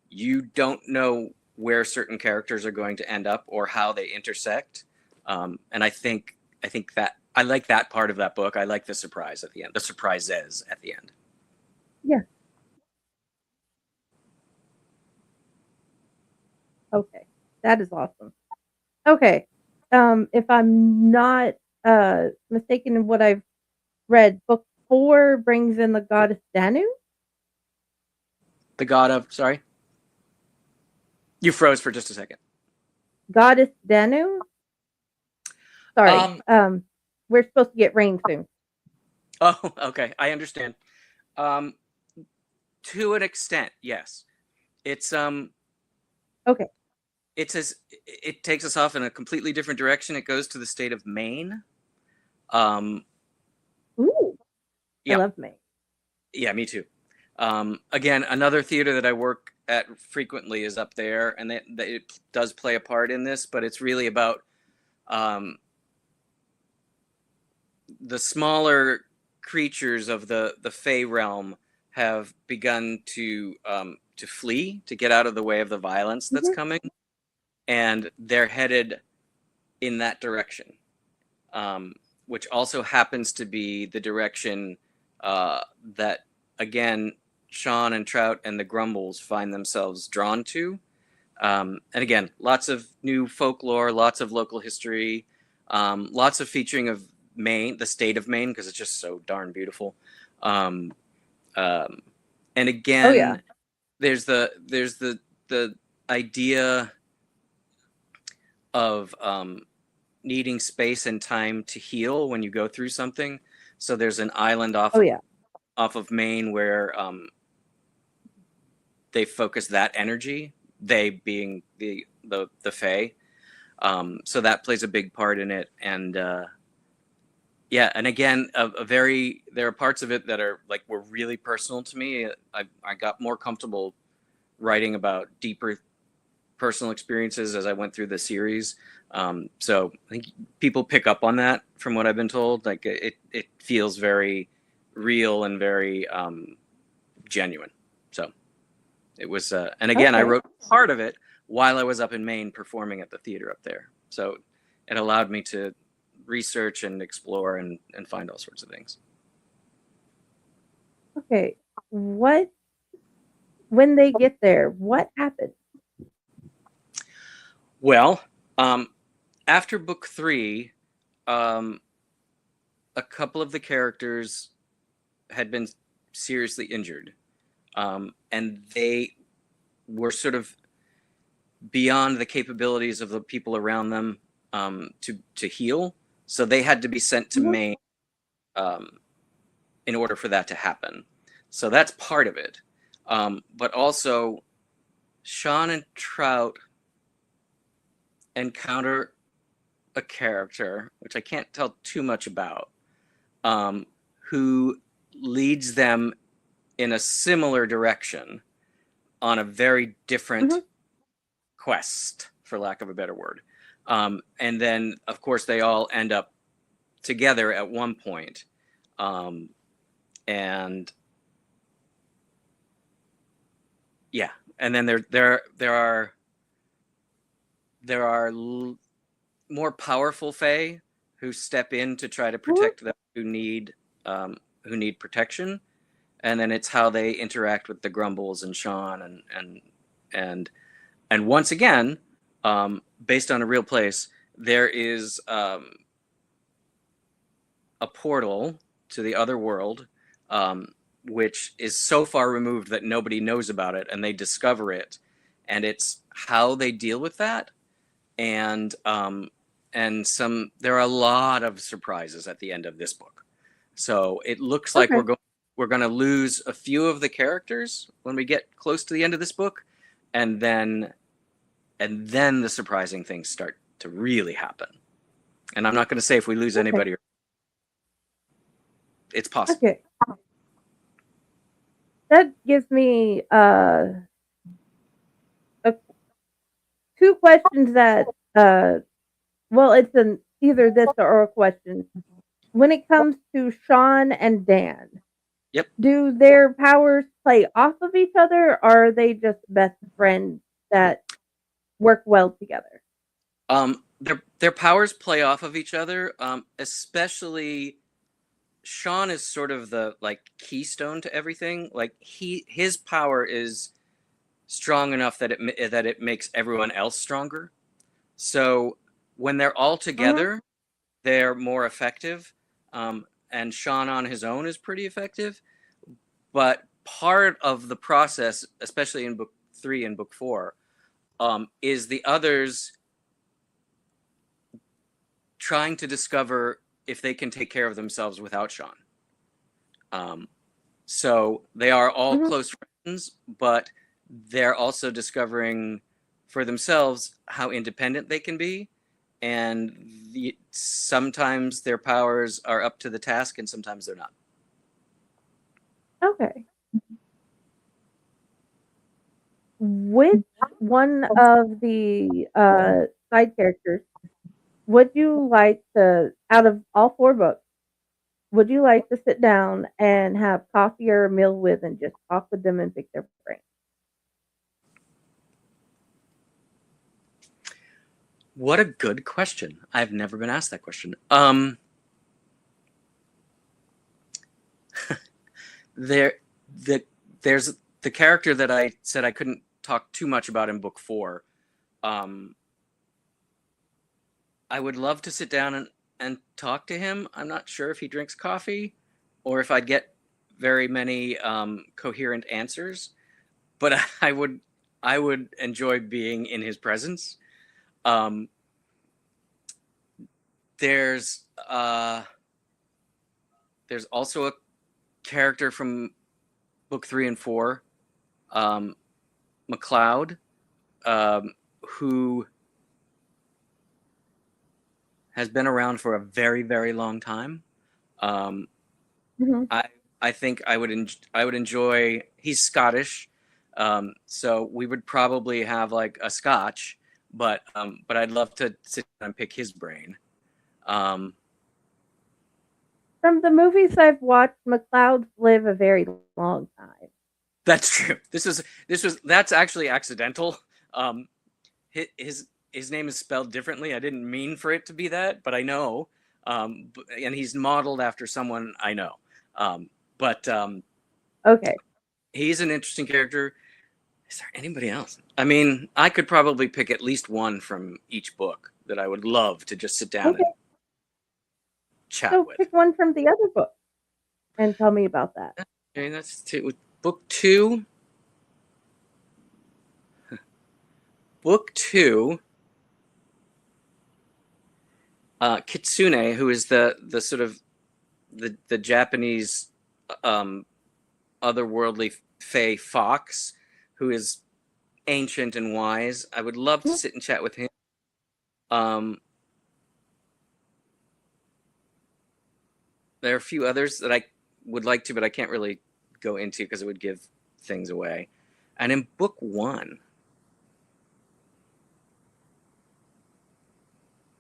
you don't know where certain characters are going to end up or how they intersect. And I think that I like that part of that book. I like the surprise at the end, the surprises at the end. Yeah. Okay. That is awesome. Okay. If I'm not mistaken in what I've read, book 4 brings in the goddess Danu. The god of sorry, you froze for just a second. Goddess Danu. Sorry. Um. We're supposed to get rain soon. Oh, okay. I understand. Um. To an extent, yes. It's Okay. it takes us off in a completely different direction. It goes to the state of Maine. Um. Ooh, I Yeah. love May. Yeah. Me too. Again, another theater that I work at frequently is up there, and it does play a part in this, but it's really about um, the smaller creatures of the Fey realm have begun to flee, to get out of the way of the violence that's coming, and they're headed in that direction, which also happens to be the direction that, again, Sean and Trout and the Grumbles find themselves drawn to. And again, lots of new folklore, lots of local history, lots of featuring of Maine, the state of Maine, because it's just so darn beautiful. And again, Oh, yeah. there's the idea of needing space and time to heal when you go through something. So there's an island off of Maine where they focus that energy, they being the Fae. So that plays a big part in it. And yeah, and again, there are parts of it that were really personal to me. I got more comfortable writing about deeper personal experiences as I went through the series. So I think people pick up on that from what I've been told. Like it feels very real and very genuine. So it was, and again, I wrote part of it while I was up in Maine performing at the theater up there. So it allowed me to research and explore and find all sorts of things. Okay. When they get there, what happens? Well, after book 3, a couple of the characters had been seriously injured, and they were sort of beyond the capabilities of the people around them to heal. So they had to be sent to Maine in order for that to happen. So that's part of it. But also, Sean and Trout encounter a character, which I can't tell too much about, who leads them in a similar direction on a very different quest, for lack of a better word. And then, of course, they all end up together at one point. And yeah, and then there are more powerful Fae who step in to try to protect them who need protection, and then it's how they interact with the Grumbles and Sean and once again, based on a real place, there is a portal to the other world, which is so far removed that nobody knows about it, and they discover it, and it's how they deal with that. And there are a lot of surprises at the end of this book. So it looks like we're going to lose a few of the characters when we get close to the end of this book, and then the surprising things start to really happen. And I'm not going to say if we lose anybody. It's possible. Okay. That gives me two questions that well, it's either this or a question. When it comes to Sean and Dan, yep, do their powers play off of each other, or are they just best friends that work well together? Their powers play off of each other, especially Sean is sort of the keystone to everything. Like his power is strong enough that it makes everyone else stronger. So when they're all together, they're more effective. And Sean on his own is pretty effective. But part of the process, especially in book 3 and book 4, is the others trying to discover if they can take care of themselves without Sean. So they are all close friends, but they're also discovering for themselves how independent they can be. And sometimes their powers are up to the task and sometimes they're not. Okay. Which one of the side characters would you like to, out of all 4 books, would you like to sit down and have coffee or a meal with and just talk with them and pick their brain? What a good question. I've never been asked that question. There, there's the character that I said I couldn't talk too much about in book 4. I would love to sit down and talk to him. I'm not sure if he drinks coffee or if I'd get very many coherent answers, but I would enjoy being in his presence. There's also a character from book 3 and 4, McCloud, who has been around for a very, very long time. Mm-hmm. I think I would enjoy. He's Scottish, so we would probably have like a scotch, but I'd love to sit down and pick his brain. From the movies I've watched, McClouds live a very long time. That's true. That's actually accidental. His name is spelled differently. I didn't mean for it to be that, but I know. And he's modeled after someone I know. Okay. He's an interesting character. Is there anybody else? I mean, I could probably pick at least one from each book that I would love to just sit down and chat with. Pick one from the other book and tell me about that. Okay, that's book 2. Book 2. Kitsune, who is the sort of the Japanese otherworldly fae fox, who is ancient and wise. I would love to sit and chat with him. There are a few others that I would like to, but I can't really go into because it would give things away. And in book 1,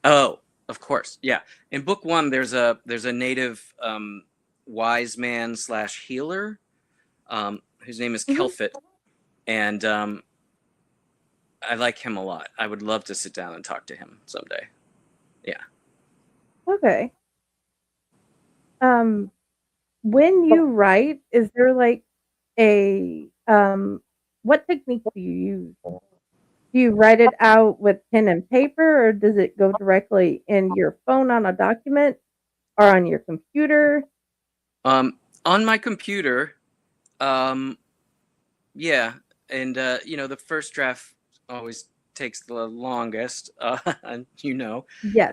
oh, of course, yeah. In book 1, there's a native wise man / healer whose name is Kelfit, and I like him a lot. I would love to sit down and talk to him someday. Yeah. Okay. When you write, is there like a what technique do you use? Do you write it out with pen and paper, or does it go directly in your phone on a document or on your computer? On my computer, yeah, and the first draft always takes the longest, Yes.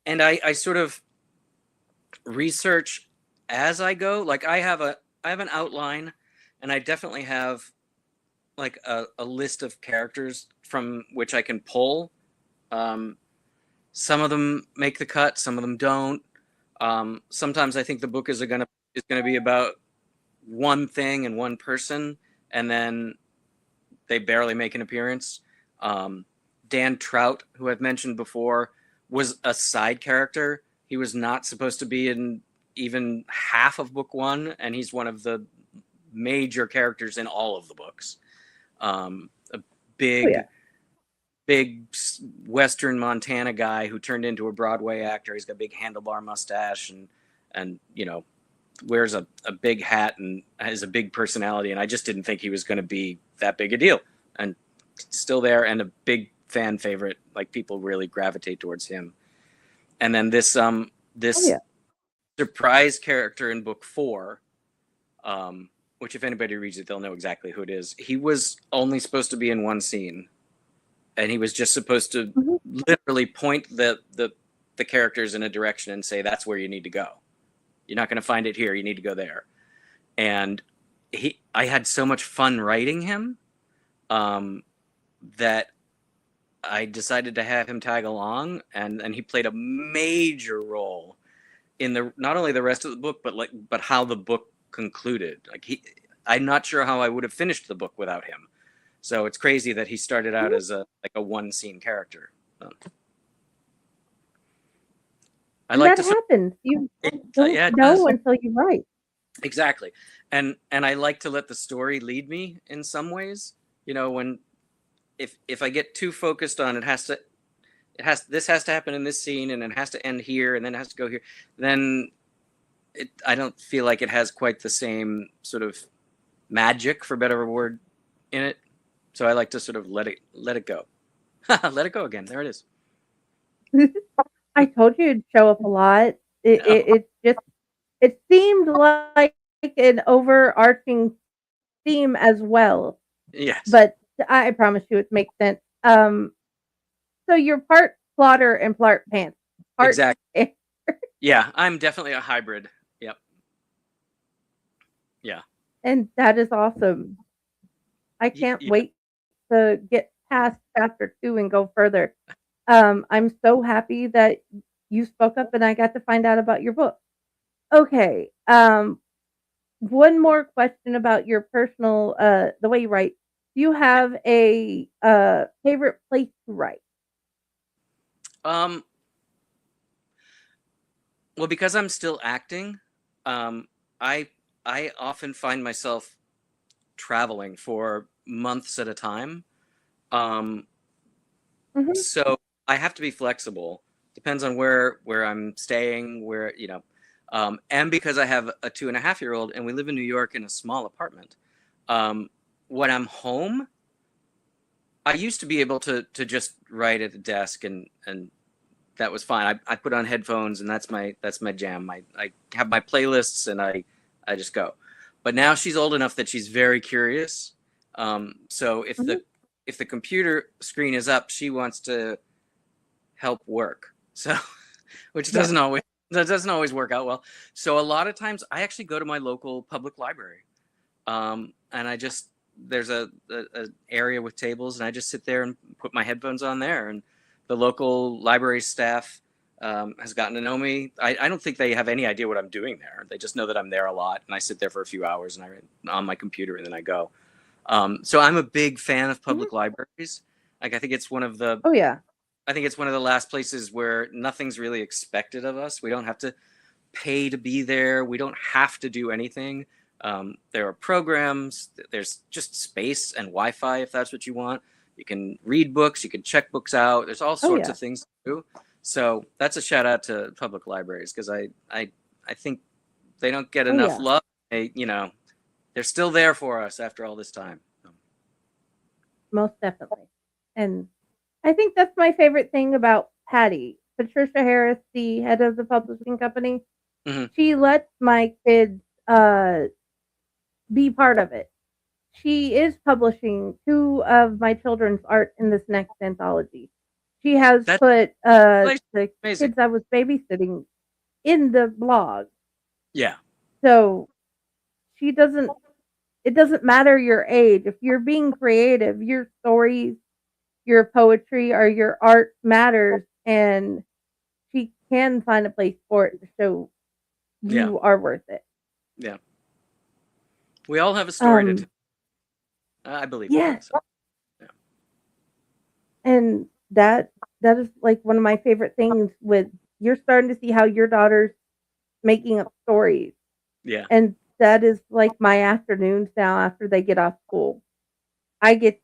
And I sort of research as I go. Like I have an outline, and I definitely have like a list of characters from which I can pull. Some of them make the cut, some of them don't. Sometimes I think the book is gonna be about one thing and one person, and then they barely make an appearance. Dan Trout, who I've mentioned before, was a side character. He was not supposed to be in even half of book 1, and he's one of the major characters in all of the books. A big Western Montana guy who turned into a Broadway actor. He's got a big handlebar mustache and wears a big hat and has a big personality. And I just didn't think he was going to be that big a deal. And still there, and a big fan favorite. Like people really gravitate towards him. And then this surprise character in book 4, which if anybody reads it, they'll know exactly who it is. He was only supposed to be in one scene, and he was just supposed to literally point the characters in a direction and say, that's where you need to go. You're not going to find it here. You need to go there. And I had so much fun writing him that I decided to have him tag along, and he played a major role in not only the rest of the book, but how the book concluded. I'm not sure how I would have finished the book without him. So it's crazy that he started out as a one scene character. I And like that to happens. You don't yeah, it does. know until you write. Exactly. And I like to let the story lead me in some ways. When if I get too focused on this has to happen in this scene and it has to end here and then it has to go here, then I don't feel like it has quite the same sort of magic, for better word, in it. So I like to sort of let it go. Let it go again. There it is. I told you it'd show up a lot. It seemed like an overarching theme as well, Yes. but I promise you it makes sense. So you're part plotter and part pants, part, Exactly. Yeah, I'm definitely a hybrid. Yep. Yeah. and that is awesome. I can't Yeah. wait to get past chapter 2 and go further. I'm so happy that you spoke up and I got to find out about your book. Okay. One more question about your personal the way you write. Do you have a favorite place to write? Um. Well, because I'm still acting, um, I I often find myself traveling for months at a time. Um, Mhm. so I have to be flexible. Depends on where I'm staying, and because I have a 2.5-year-old and we live in New York in a small apartment. Um, when I'm home, I used to be able to just write at the desk and that was fine. I put on headphones and that's my jam. I have my playlists and I just go. But now she's old enough that she's very curious. So Mhm. if the computer screen is up, she wants to help work. So which Yeah. doesn't always work out well. So a lot of times I actually go to my local public library. And I just there's a area with tables, and I just sit there and put my headphones on there. And the local library staff has gotten to know me. I don't think they have any idea what I'm doing there. They just know that I'm there a lot, and I sit there for a few hours, and I read on my computer, and then I go. So I'm a big fan of Mhm. public libraries. Like Oh yeah. I think it's one of the last places where nothing's really expected of us. We don't have to pay to be there. We don't have to do anything. There are programs. There's just space and Wi-Fi if that's what you want. You can read books. You can check books out. There's all Oh sorts yeah. of things to do. So that's a shout out to public libraries because I think they don't get Oh enough yeah. love. They're still there for us after all this time. Most definitely. And I think that's my favorite thing about Patty. Patricia Harris, the head of the publishing company, Mm-hmm. she lets my kids be part of it. She is publishing 2 of my children's art in this next anthology. She has That's put the amazing. kids I was babysitting in the blog. Yeah. So she doesn't it doesn't matter your age. If you're being creative, your stories, your poetry, or your art matters, and she can find a place for it to show Yeah. you are worth it. Yeah. We all have a story to tell. Um, I believe that. yes, So, yeah. and that is like one of my favorite things with you're starting to see how your daughter's making up stories, Yeah. and that is like my afternoons now after they get off school. I get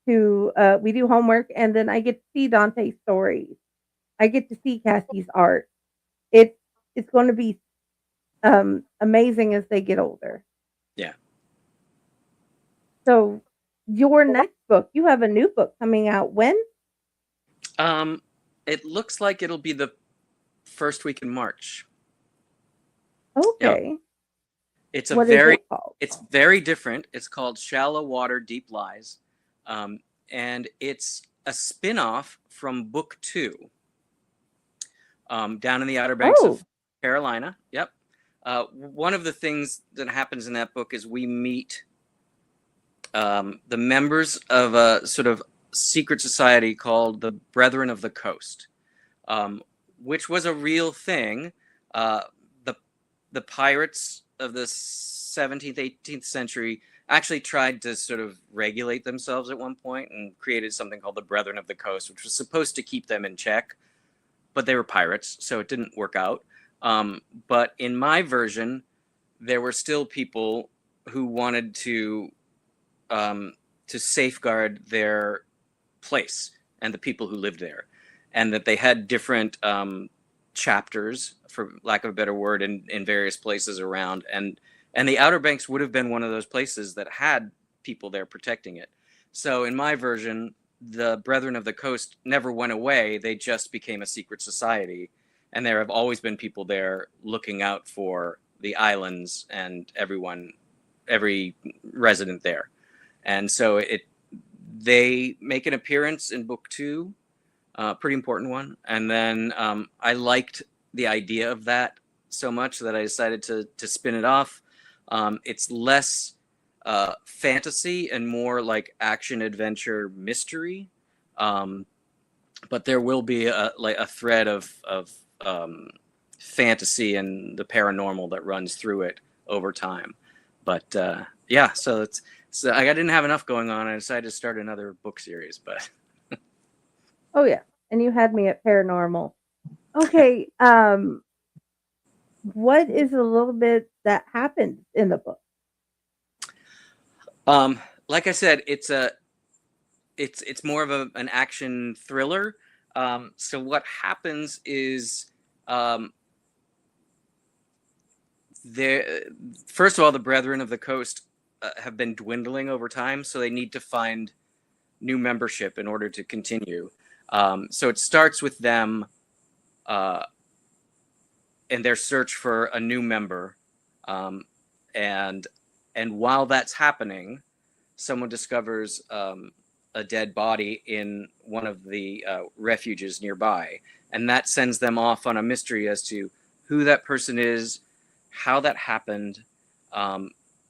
to we do homework and then I get to see Dante's stories. I get to see Cassie's art. It's it's going to be amazing as they get older. Yeah. So your next book, you have a new book coming out when? Um, it looks like it'll be the first week in March. Yep. Okay. It's a What is very, it called? it's very different. It's called Shallow Water, Deep Lies, and it's a spin-off from book 2, down in the Outer Banks Oh, of Carolina. Yep. One of the things that happens in that book is we meet the members of a sort of secret society called the Brethren of the Coast, um, which was a real thing. The pirates of the 17th, 18th century actually tried to sort of regulate themselves at one point and created something called the Brethren of the Coast, which was supposed to keep them in check. but they were pirates, so it didn't work out. But in my version, there were still people who wanted to safeguard their place and the people who lived there, and that they had different chapters, for lack of a better word, in various places around, and the Outer Banks would have been one of those places that had people there protecting it. So in my version, the Brethren of the Coast never went away. They just became a secret society, and there have always been people there looking out for the islands and every resident there. And so they make an appearance in book 2, pretty important one. And then I liked the idea of that so much that I decided to spin it off. It's less fantasy and more like action, adventure, mystery. But there will be a thread of fantasy and the paranormal that runs through it over time. But yeah, so I didn't have enough going on. I decided to start another book series, but Oh yeah, and you had me at paranormal. Okay, what is a little bit that happened in the book? Like I said, it's more of an action thriller. So what happens is first of all, the Brethren of the Coast have been dwindling over time, so they need to find new membership in order to continue. So it starts with them in their search for a new member, and while that's happening, someone discovers a dead body in one of the refuges nearby, and that sends them off on a mystery as to who that person is, how that happened,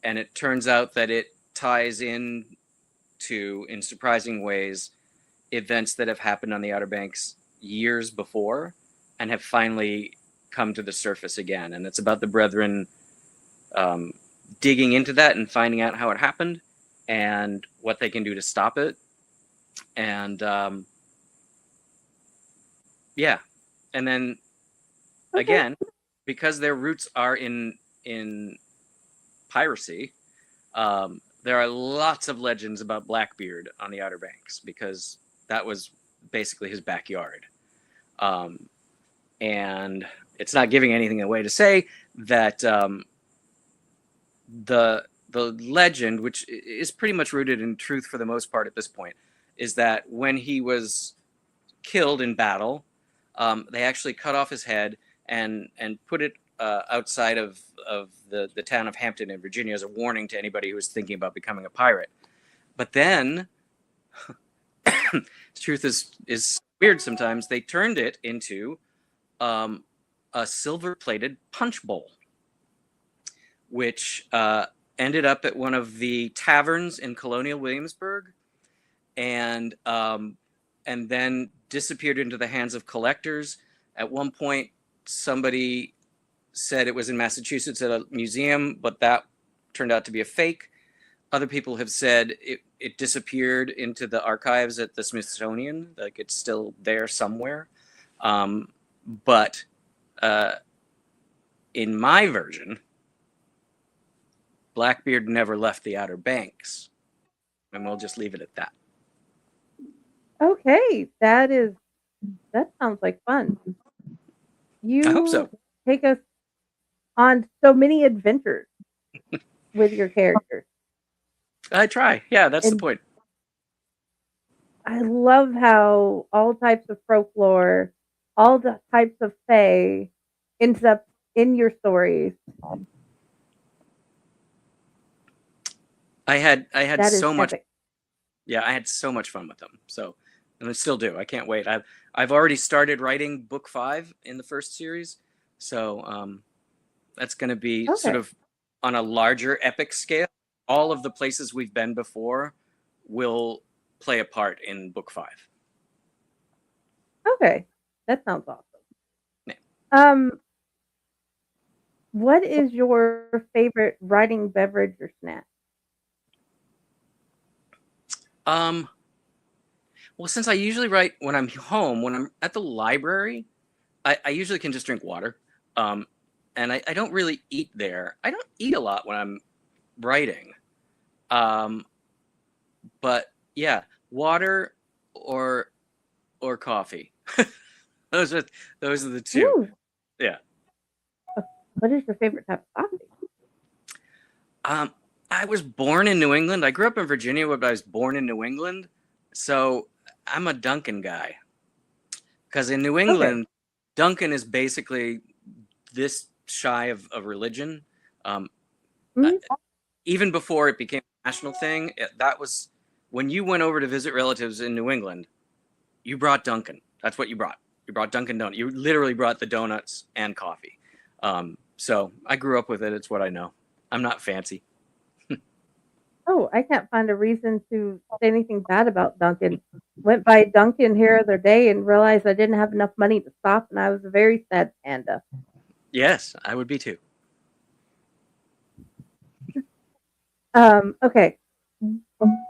and it turns out that it ties in surprising ways, events that have happened on the Outer Banks years before and have finally come to the surface again. And it's about the Brethren digging into that and finding out how it happened and what they can do to stop it. And yeah, and then again, because their roots are in piracy, there are lots of legends about Blackbeard on the Outer Banks, because that was basically his backyard. And it's not giving anything away to say that the legend, which is pretty much rooted in truth for the most part at this point, is that when he was killed in battle, they actually cut off his head and put it outside of the town of Hampton in Virginia as a warning to anybody who was thinking about becoming a pirate. But then, truth is weird sometimes, they turned it into a silver-plated punch bowl, which ended up at one of the taverns in Colonial Williamsburg, and then disappeared into the hands of collectors. At one point, somebody said it was in Massachusetts at a museum, but that turned out to be a fake. Other people have said it disappeared into the archives at the Smithsonian, like it's still there somewhere. But in my version, Blackbeard never left the Outer Banks, and we'll just leave it at that. Okay, that sounds like fun. I hope so. Take us on so many adventures with your characters. I try. Yeah, that's the point. I love how all types of folklore, all the types of fae ends up in your stories. I had so much. Epic. Yeah, I had so much fun with them. So, and I still do. I can't wait. I've already started writing book 5 in the first series, so that's going to be sort of on a larger epic scale. All of the places we've been before will play a part in book 5. Okay, that sounds awesome. Yeah. What is your favorite writing beverage or snack? Well, since I usually write when I'm home, when I'm at the library, I usually can just drink water. And I don't really eat there. I don't eat a lot when I'm writing. Um, but yeah, water or coffee. those are those are the two. Ooh, Yeah. what is your favorite type of coffee? Um, I was born in New England. I grew up in Virginia, but I was born in New England. So I'm a Dunkin' guy. Because in New Okay. England, Dunkin' is basically this shy of religion. Um, uh, Mhm. Even before it became a national thing, that was when you went over to visit relatives in New England, you brought Dunkin'. That's what you brought. You brought Dunkin' Donuts. You literally brought the donuts and coffee. So I grew up with it. It's what I know. I'm not fancy. Oh, I can't find a reason to say anything bad about Dunkin'. Went by Dunkin' here the other day and realized I didn't have enough money to stop, and I was a very sad panda. Yes, I would be too. Okay.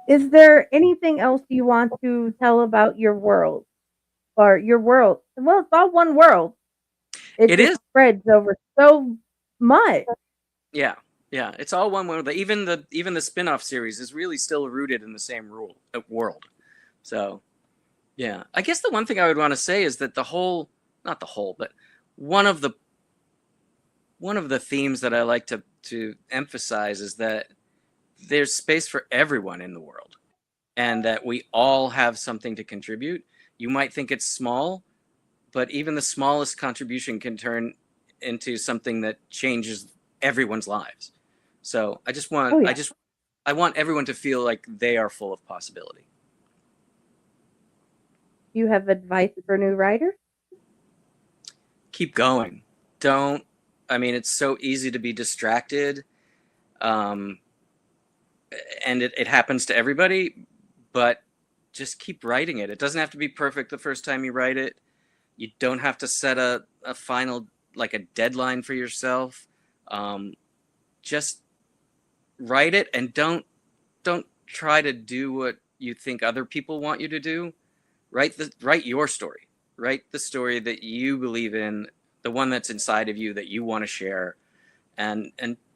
Is there anything else you want to tell about your world? Or your world? Well, it's all one world. It It just is. spreads over so much. Yeah, yeah. It's all one world. Even the spin-off series is really still rooted in the same world. So yeah, I guess the one thing I would want to say is that not the whole, but one of the one of the themes that I like to emphasize is that there's space for everyone in the world, and that we all have something to contribute. You might think it's small, but even the smallest contribution can turn into something that changes everyone's lives. So Oh, yeah. I want everyone to feel like they are full of possibility. Do you have advice for new writers? Keep going. Don't. I mean, it's so easy to be distracted, um, and it happens to everybody. But just keep writing it. It doesn't have to be perfect the first time you write it. You don't have to set a final, like a deadline for yourself. Just write it, and don't try to do what you think other people want you to do. Write your story. Write the story that you believe in, the one that's inside of you that you want to share. And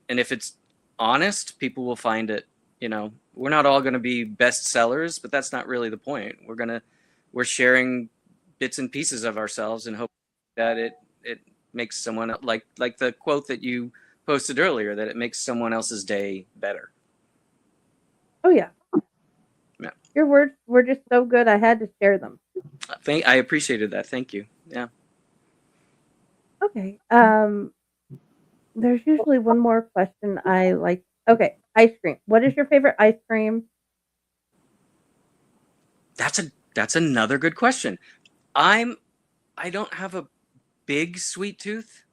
if it's honest, people will find it. We're not all going to be bestsellers, but that's not really the point. We're sharing bits and pieces of ourselves and hope that it makes someone, like the quote that you posted earlier, that it makes someone else's day better. Oh, yeah. Yeah. Your words were just so good, I had to share them. I appreciated that. Thank you. Yeah. Okay. There's usually one more question I like. Okay, ice cream. What is your favorite ice cream? That's another good question. I don't have a big sweet tooth,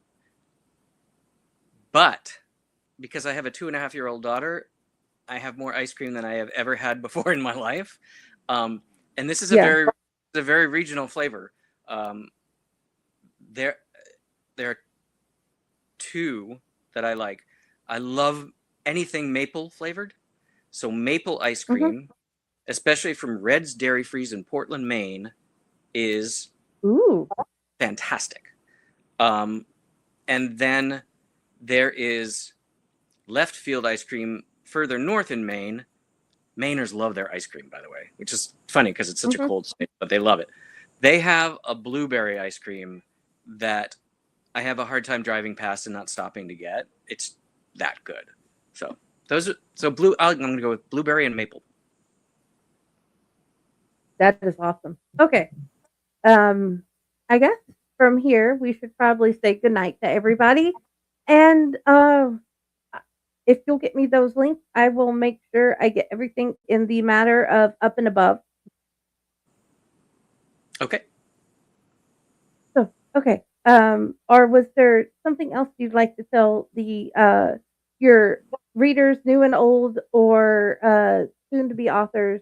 but because I have a 2.5-year-old daughter, I have more ice cream than I have ever had before in my life. And this is Yeah. a very regional flavor. Um, there there are two that I like. I love anything maple flavored. So maple ice Mhm. cream, especially from Red's Dairy Freeze in Portland, Maine, is Ooh. fantastic. Um, and then there is left field ice cream further north in Maine. Mainers love their ice cream, by the way, which is funny because it's such a Mhm. cold state, but they love it. They have a blueberry ice cream that I have a hard time driving past and not stopping to get. It's that good. So I'm going to go with blueberry and maple. That is awesome. Okay. Um, I guess from here we should probably say goodnight to everybody. And if you'll get me those links, I will make sure I get everything in the matter of up and above. Okay. So, okay. Or was there something else you'd like to tell the your readers, new and old, or soon to be authors?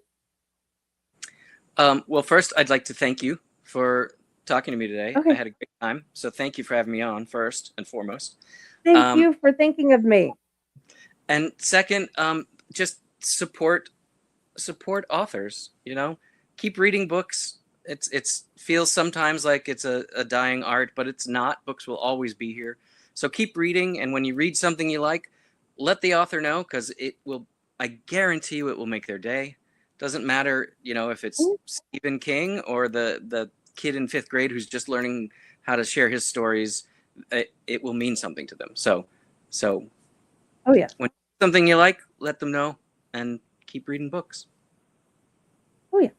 Well, first, I'd like to thank you for talking to me today. I Okay. had a great time. So thank you for having me on, first and foremost. Thank Um, you for thinking of me. and second, just support authors. Keep reading books. It's feels sometimes like it's a dying art, but it's not. Books will always be here. So keep reading, and when you read something you like, let the author know, because it will. I guarantee you, it will make their day. Doesn't matter, if it's Stephen King or the kid in 5th grade who's just learning how to share his stories. It will mean something to them. So, Oh yeah. when something you like, let them know, and keep reading books. Oh yeah.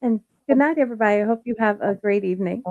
And good night, everybody. I hope you have a great evening.